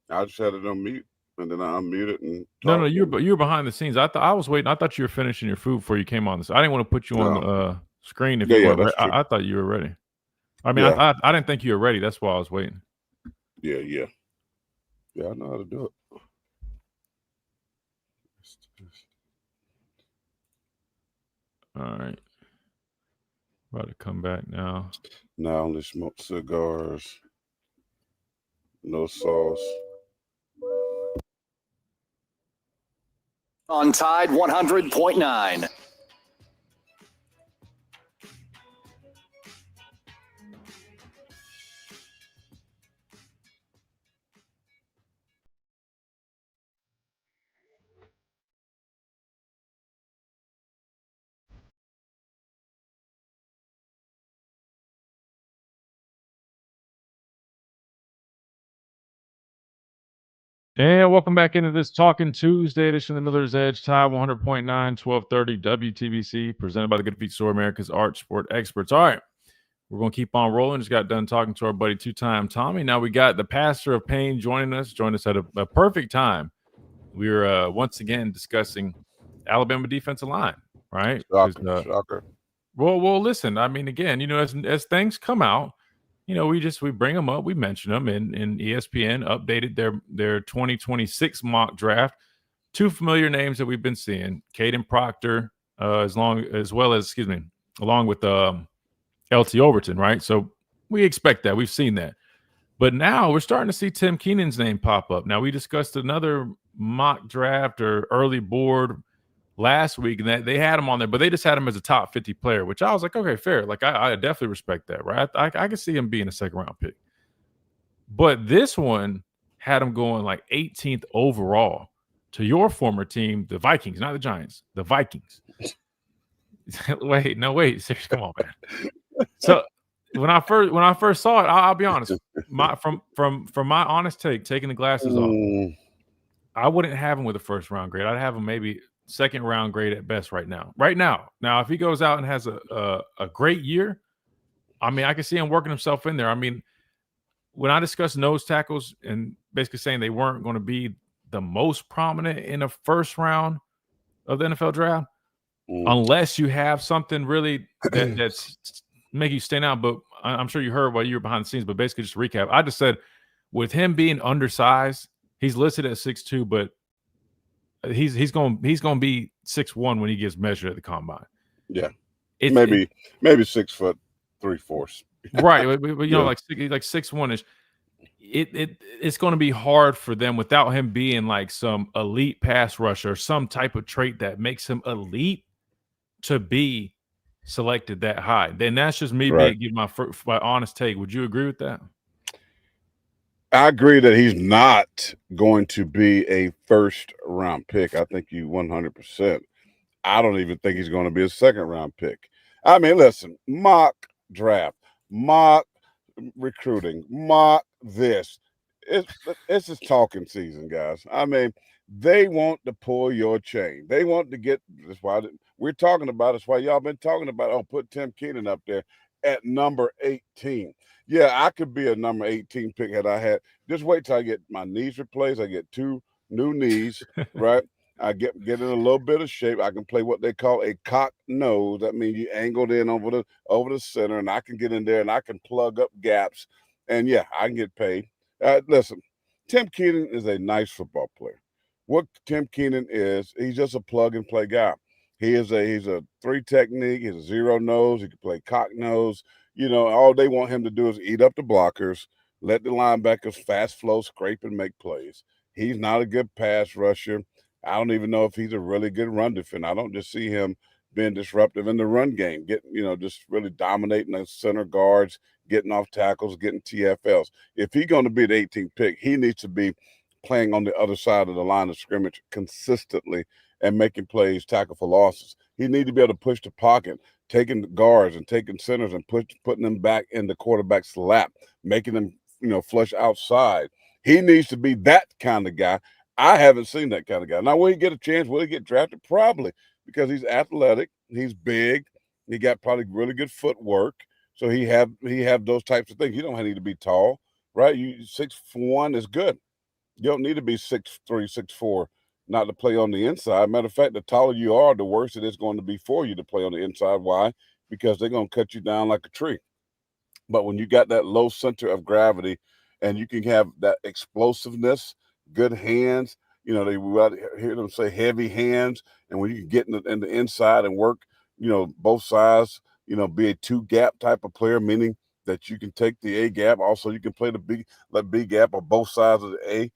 I just had it on mute, and then I unmuted and. No, you were behind the scenes. I was waiting. I thought you were finishing your food before you came on this. I didn't want to put you on the screen if you weren't. I thought you were ready. I mean, I didn't think you were ready. That's why I was waiting. Yeah. I know how to do it. All right. About to come back now. Now only smoke cigars. No sauce. On Tide 100.9. And welcome back into this Talking Tuesday edition of the Miller's Edge, Tide 100.9, 1230 WTBC, presented by the Good Feet Store, America's Arch Sport Experts. All right, we're going to keep on rolling. Just got done talking to our buddy two-time Tommy. Now we got the pastor of pain joined us at a perfect time. We're once again discussing Alabama defensive line, right? Shocker. Well, listen, I mean, again, as things come out, we bring them up, we mention them, and ESPN updated their 2026 mock draft. Two familiar names that we've been seeing: Caden Proctor, along with LT Overton, right? So we expect that. We've seen that. But now we're starting to see Tim Keenan's name pop up. Now, we discussed another mock draft or early board last week, and that they had him on there, but they just had him as a top 50 player, which I was like, okay, fair. Like, I definitely respect that, right? I can see him being a second-round pick. But this one had him going like 18th overall to your former team, the Vikings, not the Giants, the Vikings. Wait, seriously, come on, man. So when I first saw it, I'll be honest, from my honest take, taking the glasses off, I wouldn't have him with a first round grade. I'd have him maybe second round grade at best right now. Now, if he goes out and has a great year, I mean, I can see him working himself in there. I mean, when I discussed nose tackles and basically saying they weren't going to be the most prominent in the first round of the NFL draft, unless you have something really that's make you stand out. But I'm sure you heard while you were behind the scenes, but basically just to recap, I just said with him being undersized, he's listed at 6'2", but he's going to be 6'1" when he gets measured at the combine. Yeah. Maybe 6 foot 3/4. Right. But like 6'1"ish. It's going to be hard for them without him being like some elite pass rusher, some type of trait that makes him elite to be selected that high. Then that's just me giving my honest take. Would you agree with that? I agree that he's not going to be a first round pick. I think you 100%. I don't even think he's going to be a second round pick. I mean, listen, mock draft, mock recruiting, mock this. It's just talking season, guys. I mean, they want to pull your chain. They want to get. That's why we're talking about. It's why y'all been talking about. Oh, put Tim Keenan up there at number 18. Yeah, I could be a number 18 pick had I had. Just wait till I get my knees replaced. I get 2 new knees, right? I get in a little bit of shape. I can play what they call a cock nose. That means you angled in over the center, and I can get in there and I can plug up gaps. And yeah, I can get paid. Listen, Tim Keenan is a nice football player. What Tim Keenan is, he's just a plug and play guy. He's a 3 technique. He's a 0 nose. He can play cock nose. All they want him to do is eat up the blockers, let the linebackers fast flow, scrape, and make plays. He's not a good pass rusher. I don't even know if he's a really good run defender. I don't just see him being disruptive in the run game, just really dominating the center guards, getting off tackles, getting TFLs. If he's going to be the 18th pick, he needs to be playing on the other side of the line of scrimmage consistently and making plays, tackle for losses. He needs to be able to push the pocket, taking the guards and taking centers and putting them back in the quarterback's lap, making them, flush outside. He needs to be that kind of guy. I haven't seen that kind of guy. Now, will he get a chance? Will he get drafted? Probably, because he's athletic, he's big, he got probably really good footwork. So he have those types of things. You don't need to be tall, right? 6'1" is good. You don't need to be 6'3", 6'4", not to play on the inside. Matter of fact, the taller you are, the worse it is going to be for you to play on the inside. Why? Because they're going to cut you down like a tree. But when you got that low center of gravity and you can have that explosiveness, good hands, they hear them say heavy hands. And when you can get in the inside and work, both sides, be a 2-gap type of player, meaning that you can take the A gap. Also, you can play the B gap on both sides of the A.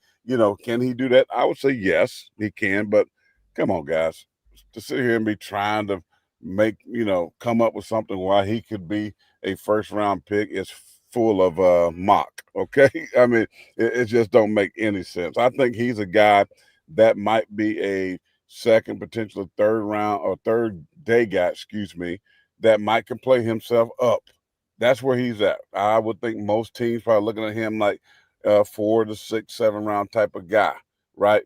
Can he do that? I would say yes, he can. But come on, guys, to sit here and be trying to come up with something why he could be a first-round pick is full of mock, okay? I mean, it just don't make any sense. I think he's a guy that might be a second, potentially third round or third day guy, that might can play himself up. That's where he's at. I would think most teams probably looking at him like 4 to 6, 7 round type of guy. right?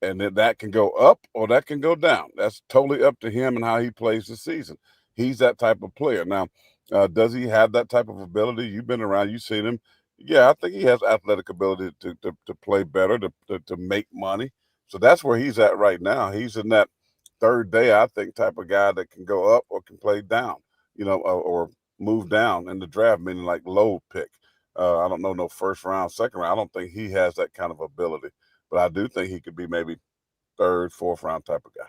And then that can go up or that can go down. That's totally up to him and how he plays the season. He's that type of player. Now, does he have that type of ability? You've been around, you've seen him. Yeah, I think he has athletic ability to play better, to make money. So that's where he's at right now. He's in that third day, I think, type of guy that can go up or can play down, or move down in the draft, meaning like low pick. I don't know, no first round, second round. I don't think he has that kind of ability, but I do think he could be maybe third, fourth round type of guy.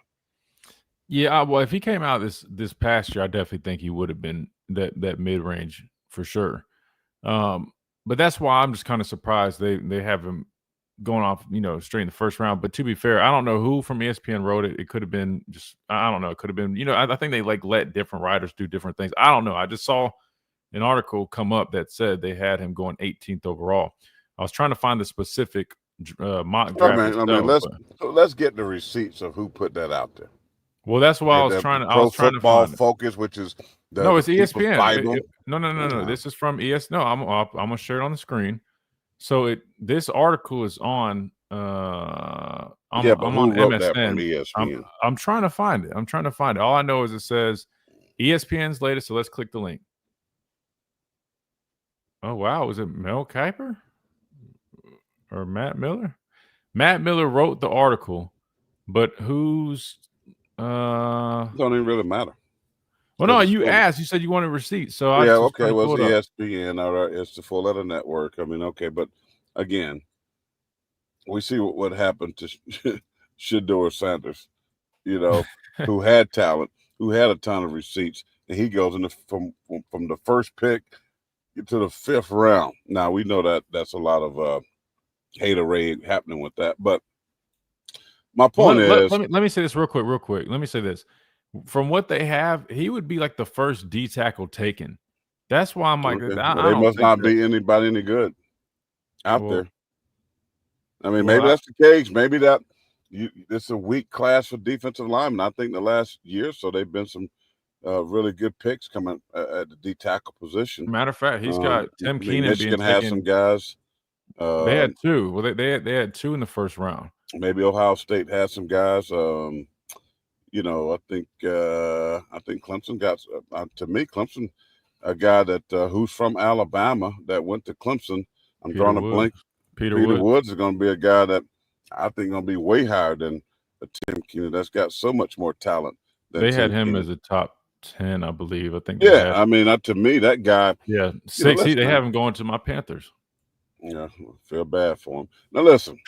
Yeah, well, if he came out this past year, I definitely think he would have been that mid range for sure. But that's why I'm just kind of surprised they have him going off, straight in the first round. But to be fair, I don't know who from ESPN wrote it. It could have been I don't know. It could have been, I think they let different writers do different things. I don't know. I just saw an article come up that said they had him going 18th overall. I was trying to find the specific mock draft. Let's get the receipts of who put that out there. Well, that's why I was trying to Football find Focus, which is it's ESPN. No. This is from ES. No, I'm gonna share it on the screen. So this article is on. I'm on MSN. I'm trying to find it. All I know is it says ESPN's latest. So let's click the link. Oh wow, was it Mel Kiper or Matt Miller? Matt Miller wrote the article, but who's don't even really matter. Well, no, you asked. You said you wanted receipts. So okay. Well, it's ESPN. All right, it's the Full Letter Network. I mean, okay, but again, we see what happened to Shedeur Sanders, who had talent, who had a ton of receipts, and he goes from the first pick to the fifth round. Now we know that that's a lot of haterade happening with that, but my point is, let me say this real quick. Let me say this. From what they have, he would be like the first D tackle taken. That's why I'm like, they must not be anybody any good out there. I mean, maybe that's the case. Maybe it's a weak class for defensive linemen. I think the last year or so they've been some really good picks coming at the D tackle position. Matter of fact, he's got Tim Keenan. Michigan has some guys. They had two. Well, they had two in the first round. Maybe Ohio State has some guys. I think Clemson got to me. Clemson, a guy that who's from Alabama that went to Clemson. I'm drawing a blank. Peter Woods is going to be a guy that I think going to be way higher than Tim Keenan. That's got so much more talent. They had him as a top 10, I believe. I think. Yeah, I mean, to me, that guy. Yeah, 6. They have him going to my Panthers. Yeah, I feel bad for him. Now listen,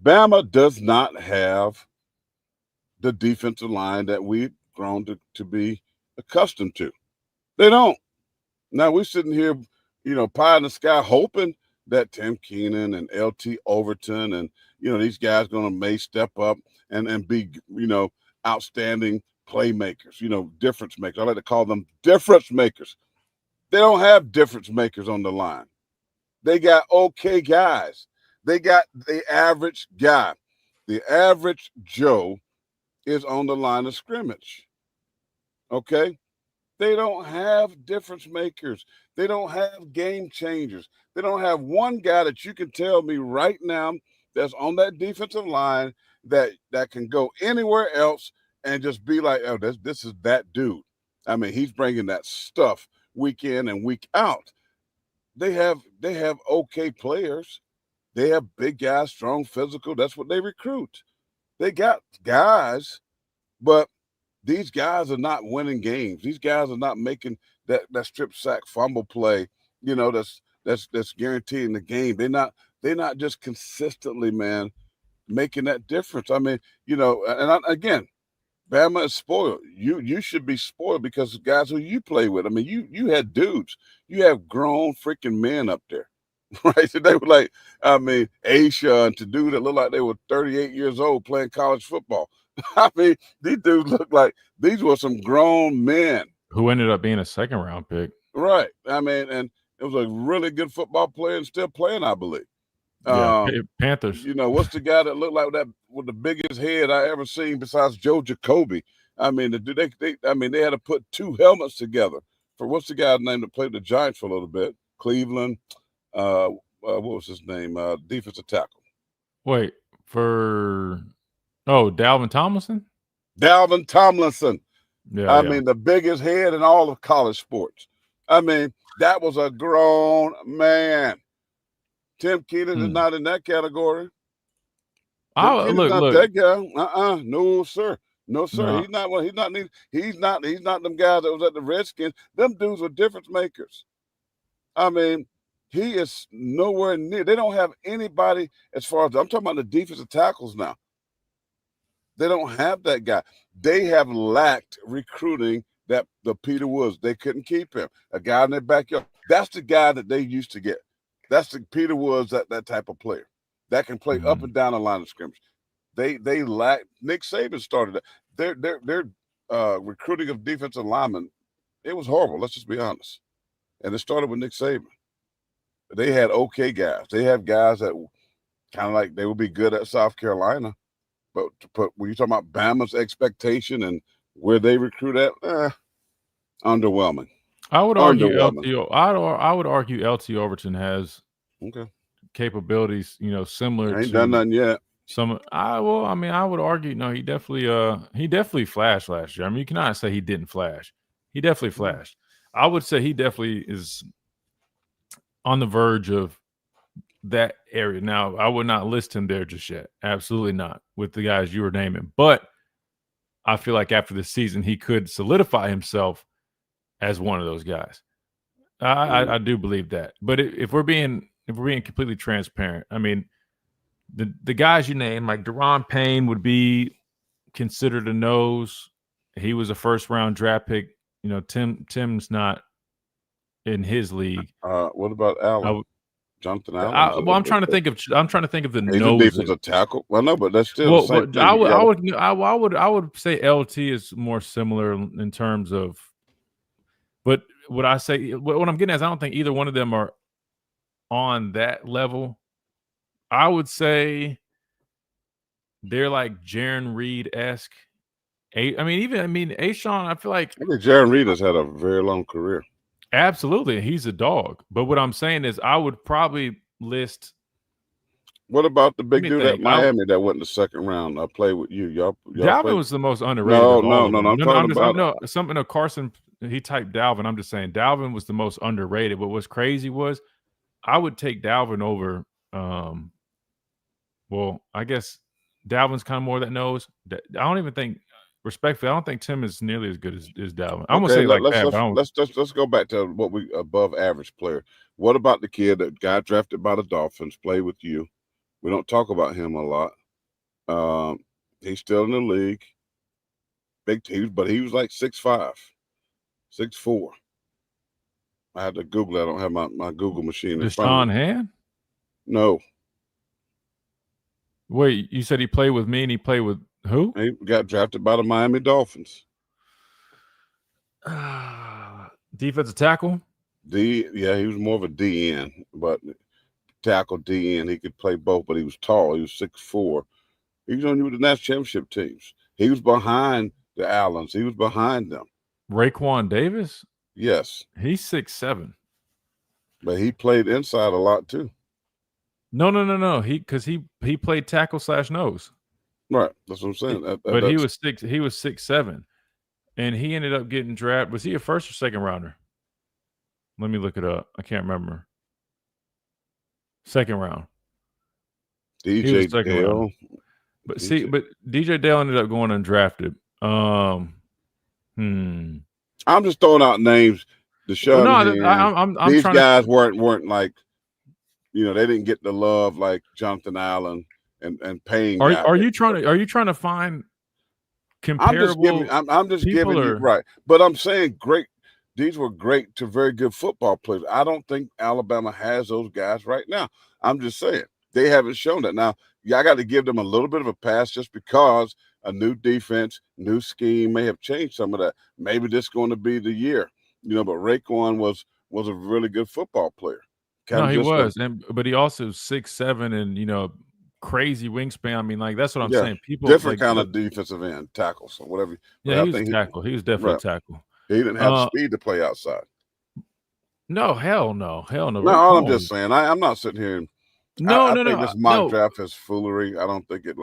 Bama does not have the defensive line that we've grown to be accustomed to. They don't. Now we're sitting here, pie in the sky, hoping that Tim Keenan and LT Overton and these guys may step up and be outstanding playmakers, difference makers. I like to call them difference makers. They don't have difference makers on the line. They got okay guys. They got the average guy. The average Joe is on the line of scrimmage. Okay? They don't have difference makers. They don't have game changers. They don't have one guy that you can tell me right now that's on that defensive line that can go anywhere else and just be like, oh, this is that dude. I mean, he's bringing that stuff week in and week out. They have okay players. They have big guys, strong, physical. That's what they recruit. They got guys, but these guys are not winning games. These guys are not making that strip sack fumble play, that's guaranteeing the game. They're not just consistently, man, making that difference. I mean, again, Bama is spoiled. You should be spoiled because of guys who you play with. I mean, you had dudes. You have grown freaking men up there, right? So they were like, Aisha and to do that looked like they were 38 years old playing college football. I mean, these dudes look like these were some grown men. Who ended up being a second-round pick. Right. I mean, and it was a really good football player and still playing, I believe. Yeah, Panthers. What's the guy that looked like that with the biggest head I ever seen besides Joe Jacoby? I mean, they had to put two helmets together for what's the guy's name that played the Giants for a little bit? Cleveland. What was his name? Defensive tackle. Wait for Dalvin Tomlinson. Dalvin Tomlinson. Yeah, I mean, the biggest head in all of college sports. I mean, that was a grown man. Tim Keenan is not in that category. Tim Keenan's not that guy. No, sir. No, sir. No. He's not one. He's not them guys that was at the Redskins. Them dudes were difference makers. I mean, he is nowhere near. They don't have anybody as far as I'm talking about the defensive tackles now. They don't have that guy. They have lacked recruiting that the Peter Woods. They couldn't keep him. A guy in their backyard. That's the guy that they used to get. That's the Peter Woods, that type of player that can play up and down the line of scrimmage. They lack. Nick Saban started that. Their recruiting of defensive linemen, it was horrible. Let's just be honest. And it started with Nick Saban. They had okay guys. They have guys that kind of like they would be good at South Carolina. But when you're talking about Bama's expectation and where they recruit at, underwhelming. I would argue LT. I would argue LT Overton has capabilities, similar. Ain't done nothing yet. I would argue no. He definitely flashed last year. I mean, you cannot say he didn't flash. He definitely flashed. I would say he definitely is on the verge of that area. Now, I would not list him there just yet. Absolutely not with the guys you were naming. But I feel like after the season, he could solidify himself as one of those guys. I do believe that. But if we're being completely transparent, I mean, the guys you name, like Deron Payne, would be considered a nose. He was a first-round draft pick. Tim's not in his league. What about Allen? Jonathan Allen. I'm trying to think of the he's nose. He's a defensive tackle. Well, no, but that's still the same thing. I would say LT is more similar in terms of. But what I'm getting at is I don't think either one of them are on that level. I would say they're like Jaron Reed-esque. Ashawn, I feel like Jaron Reed has had a very long career. Absolutely. He's a dog. But what I'm saying is I would probably list. What about the big dude at Miami that went in the second round? I played with you. Y'all Dalvin was the most underrated. Carson, he typed Dalvin. I'm just saying Dalvin was the most underrated. But what's crazy was I would take Dalvin over. I guess Dalvin's kind of more that knows. I don't even think. Respectfully, I don't think Tim is nearly as good as Dalvin. I'm gonna say let's go back to what we above average player. What about the kid that got drafted by the Dolphins, played with you? We don't talk about him a lot. He's still in the league. Big team, but he was like 6'5", 6'4". I had to Google it. I don't have my Google machine in front of me. Deshaun Hand? No. Wait, you said he played with me and he played with who? He got drafted by the Miami Dolphins. Defensive tackle? He was more of a DN, but tackle DN. He could play both, but he was tall. He was 6'4". He was on the national championship teams. He was behind the Allens. He was behind them. Raekwon Davis? Yes. He's 6'7". But he played inside a lot too. No. He played tackle / nose. Right, that's what I'm saying. But he was 6'7", and he ended up getting drafted. Was he a first or second rounder? Let me look it up. I can't remember. Second round. DJ Dale. But DJ Dale ended up going undrafted. I'm just throwing out names. These guys weren't like, they didn't get the love like Jonathan Allen and Payne. Are you trying to find comparable? I'm just giving you right, but I'm saying great. These were great to very good football players. I don't think Alabama has those guys right now. I'm just saying they haven't shown that. Now, I got to give them a little bit of a pass just because a new defense, new scheme may have changed some of that. Maybe this is going to be the year, but Raekwon was a really good football player. He was, but he also 6'7" and crazy wingspan. I mean, like that's what I'm saying. People different kind of defensive end tackles or whatever. Yeah, he was a tackle. He was definitely a tackle. He didn't have the speed to play outside. No, hell no. No, all I'm just saying, I'm not sitting here and I think this mock draft is foolery. I don't think it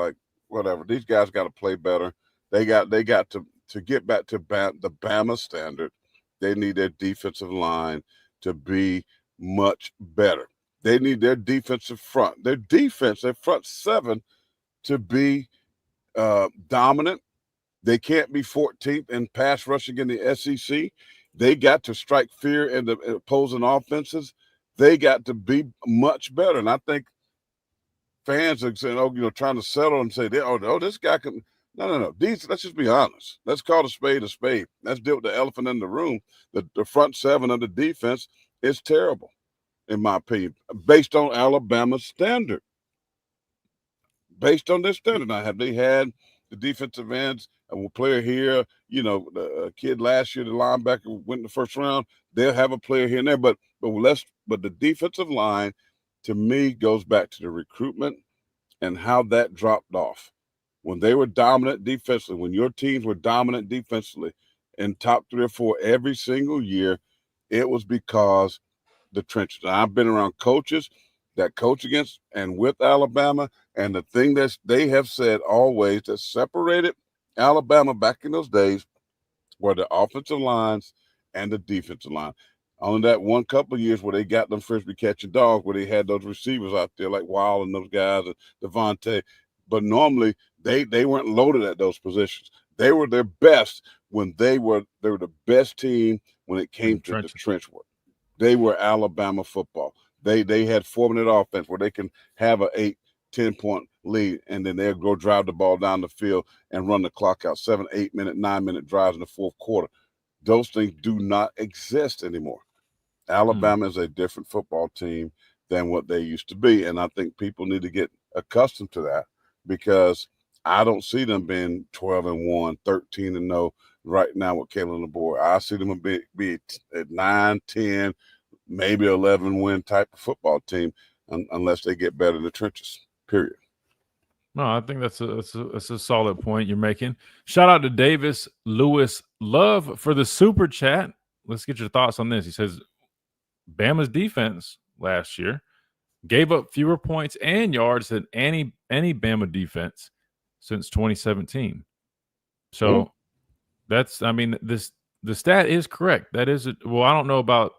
whatever. These guys got to play better. They got to get back to the Bama standard. They need their defensive line to be much better. They need their defensive front, their front seven to be dominant. They can't be 14th in pass rushing in the SEC. They got to strike fear in the opposing offenses. They got to be much better. And I think fans are saying, trying to settle and say, this guy can. No. Let's just be honest. Let's call a spade a spade. Let's deal with the elephant in the room. The front seven of the defense is terrible, in my opinion, based on Alabama's standard. Based on their standard. Now, have they had the defensive ends, a player here, the kid last year, the linebacker went in the first round. They'll have a player here and there, but the defensive line, to me, goes back to the recruitment and how that dropped off. When they were dominant defensively, when your teams were dominant defensively in top 3 or 4 every single year, it was because the trenches. And I've been around coaches that coach against and with Alabama, and the thing that they have said always that separated Alabama back in those days were the offensive lines and the defensive line. Only that one couple of years where they got them frisbee catching dogs, where they had those receivers out there like Wild and those guys and Devontae. But normally they weren't loaded at those positions. They were their best when they were the best team when it came to the trench work. They were Alabama football. They had 4-minute offense where they can have an 8-10 point lead, and then they'll go drive the ball down the field and run the clock out. 7, 8 minute, 9 minute drives in the fourth quarter. Those things do not exist anymore. Alabama is a different football team than what they used to be, and I think people need to get accustomed to that, because I don't see them being 12-1, 13-0 right now with Kalen on the board. I see them be at 9, 10, maybe 11-win type of football team, unless they get better in the trenches. Period. No, I think that's a solid point you're making. Shout out to Davis Lewis Love for the super chat. Let's get your thoughts on this. He says Bama's defense last year gave up fewer points and yards than any Bama defense since 2017. So that's, the stat is correct. That is, I don't know about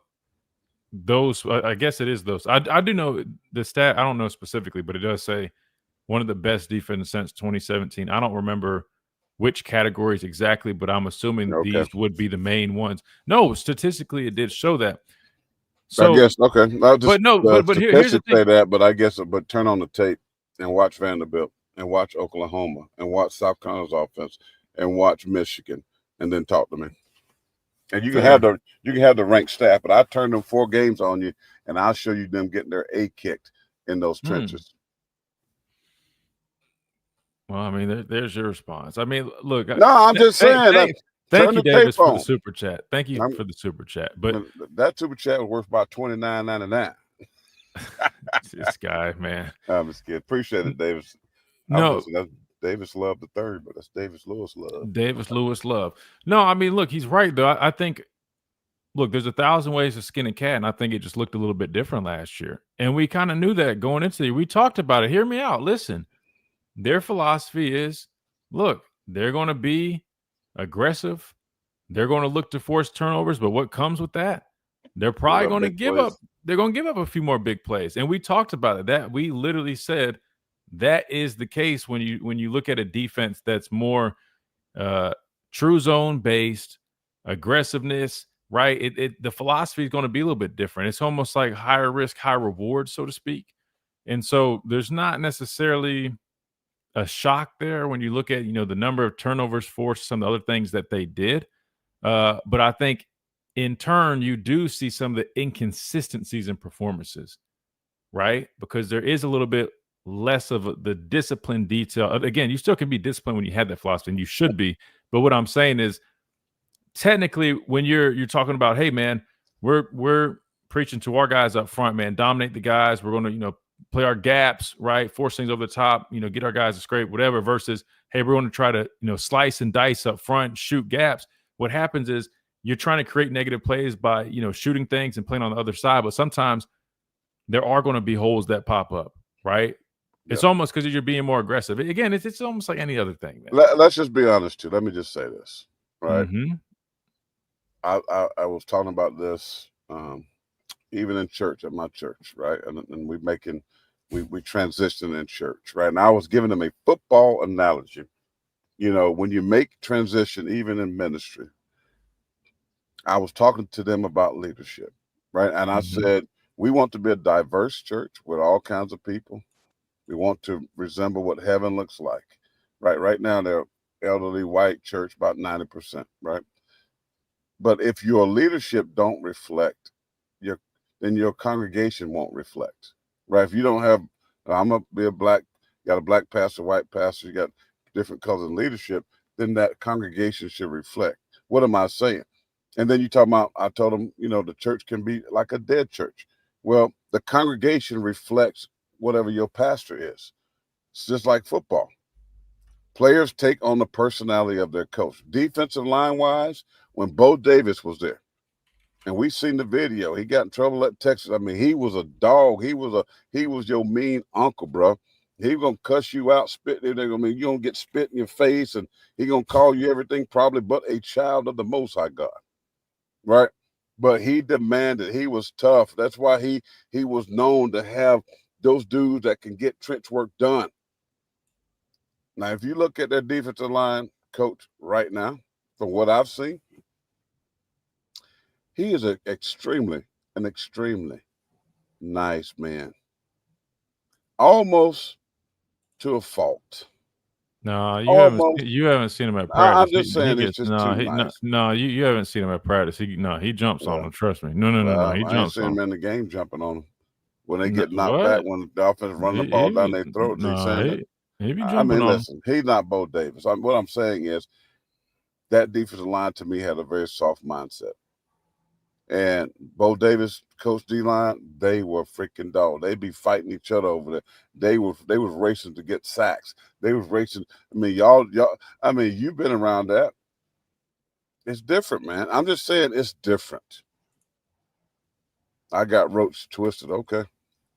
those. I guess it is those. I do know the stat. I don't know specifically, but it does say one of the best defense since 2017. I don't remember which categories exactly, but I'm assuming these would be the main ones. No, statistically, it did show that. So, I guess okay. But here's the thing. Say that, but turn on the tape and watch Vanderbilt and watch Oklahoma and watch South Carolina's offense and watch Michigan, and then talk to me. And you can have the ranked staff, but I turn them 4 games on you, and I'll show you them getting their A kicked in those trenches. Well, there's your response. Look. No, I'm just saying. Thank you, Davis, for the super chat. Thank you for the super chat. But that super chat was worth about $29.99. This guy, man. I'm just kidding. Appreciate it, Davis. No, that's Davis Love III, but that's Davis Lewis Love. Davis Lewis Love. No, look, he's right though. I think, look, there's 1,000 ways to skin a cat, and I think it just looked a little bit different last year. And we kind of knew that going into the year. We talked about it. Hear me out. Listen, their philosophy is, look, they're going to be aggressive. They're going to look to force turnovers, but what comes with that? They're probably going to give up. They're going to give up a few more big plays. And we talked about it. That we literally said that is the case when you look at a defense that's more true zone based, aggressiveness, right? The philosophy is going to be a little bit different. It's almost like higher risk, high reward, so to speak. And so there's not necessarily a shock there when you look at, the number of turnovers forced, some of the other things that they did. But I think in turn, you do see some of the inconsistencies in performances, right? Because there is a little bit less of the discipline detail. Again, you still can be disciplined when you have that philosophy, and you should be. But what I'm saying is, technically, when you're talking about, hey, man, we're preaching to our guys up front, man, dominate the guys. We're going to, play our gaps, right? Force things over the top, get our guys to scrape, whatever, versus, hey, we're going to try to, slice and dice up front, shoot gaps. What happens is you're trying to create negative plays by, shooting things and playing on the other side. But sometimes there are going to be holes that pop up. right? It's almost because you're being more aggressive. Again, it's almost like any other thing, man. Let's just be honest, too. Let me just say this, right? Mm-hmm. I was talking about this even in church, at my church, right? And we transition in church, right? And I was giving them a football analogy. You know, when you make transition, even in ministry, I was talking to them about leadership, right? And I said, we want to be a diverse church with all kinds of people. We want to resemble what heaven looks like, right? Right now, they're elderly white church, about 90%, right? But if your leadership don't reflect, then your congregation won't reflect, right? If you don't have, I'm gonna be a black, got a black pastor, white pastor, you got different colors in leadership, then that congregation should reflect. What am I saying? And then you talk about, I told them, you know, the church can be like a dead church. Well, the congregation reflects whatever your pastor is. It's just like football. Players take on the personality of their coach. Defensive line wise, when Bo Davis was there, and we seen the video, he got in trouble at Texas. I mean, he was a dog. He was your mean uncle, bro. He gonna cuss you out, spit. They're gonna mean you gonna get spit in your face, and he gonna call you everything probably but a child of the Most High God, right? But he demanded. He was tough. That's why he was known to have those dudes that can get trench work done. Now, if you look at their defensive line coach right now, from what I've seen, he is an extremely nice man, almost to a fault. No, you haven't seen him at practice. I'm just saying it's just too nice. No, you haven't seen him at practice. He jumps on him. Trust me. No. He jumps I ain't seen on him him in the game jumping on him when they get knocked back. When the offense run the ball down their throat. He be jumping I mean, on listen, he's not Bo Davis. What I'm saying is that defensive line to me had a very soft mindset. And Bo Davis, Coach D-line, they were freaking dog. They be fighting each other over there. They was racing to get sacks. They was racing. I mean, y'all. I mean, you've been around that. It's different, man. I'm just saying it's different. I got Roach twisted. Okay,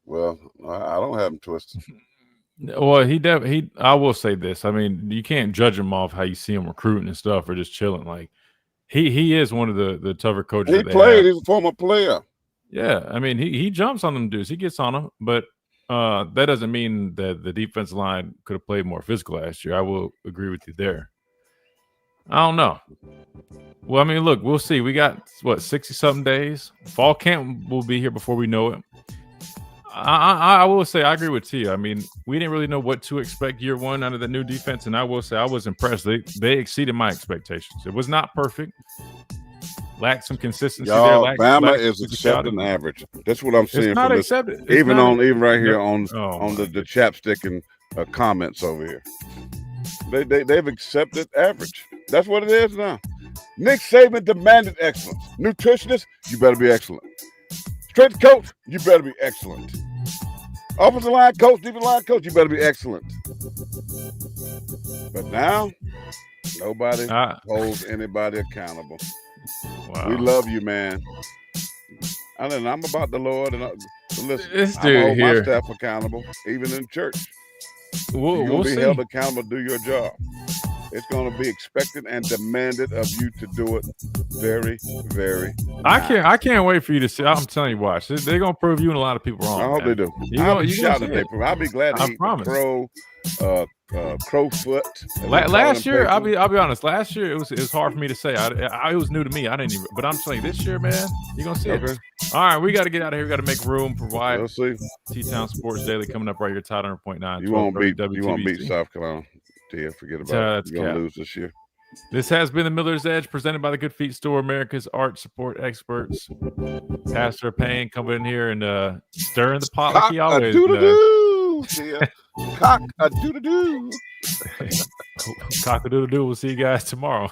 well, I don't have him twisted. Well, I will say this. I mean, you can't judge him off how you see him recruiting and stuff or just chilling. Like he is one of the tougher coaches. He played. He's a former player. Yeah, I mean, he jumps on them dudes. He gets on them, but that doesn't mean that the defensive line could have played more physical last year. I will agree with you there. I don't know. Well, I mean, look, we'll see. We got 60-something days. Fall camp will be here before we know it. I will say I agree with T. I mean, we didn't really know what to expect year one out of the new defense, and I will say I was impressed. They exceeded my expectations. It was not perfect. Lacked some consistency Y'all, there. Bama is accepting average. That's what I'm seeing. It's not from accepted. This, even right here on the chapstick and comments over here. They've accepted average. That's what it is now. Nick Saban demanded excellence. Nutritionist, you better be excellent. Strength coach, you better be excellent. Offensive line coach, defensive line coach, you better be excellent. But now, nobody holds anybody accountable. Wow. We love you, man. I'm about the Lord, and listen, this I dude hold here, my staff accountable, even in church. You're going to be held accountable to do your job. It's going to be expected and demanded of you to do it very, very nice. I can't wait for you to see. I'm telling you, watch. They're going to prove you and a lot of people wrong. I hope they do. I'll be glad to eat crow foot. Last year, I'll be honest. Last year, it was hard for me to say. It was new to me. I didn't even. But I'm saying this year, man, you're going to see it. All right, we got to get out of here. We got to make room for Wyatt. We'll see. T-Town Sports Daily coming up right here. Tide 100.9. You won't beat South Carolina. Forget about it. You're going to lose this year. This has been the Miller's Edge, presented by the Good Feet Store, America's art support experts. Pastor Payne coming in here and stirring the pot like he always does. Cock-a-doodle-doo. Cock-a-doodle-doo. We'll see you guys tomorrow.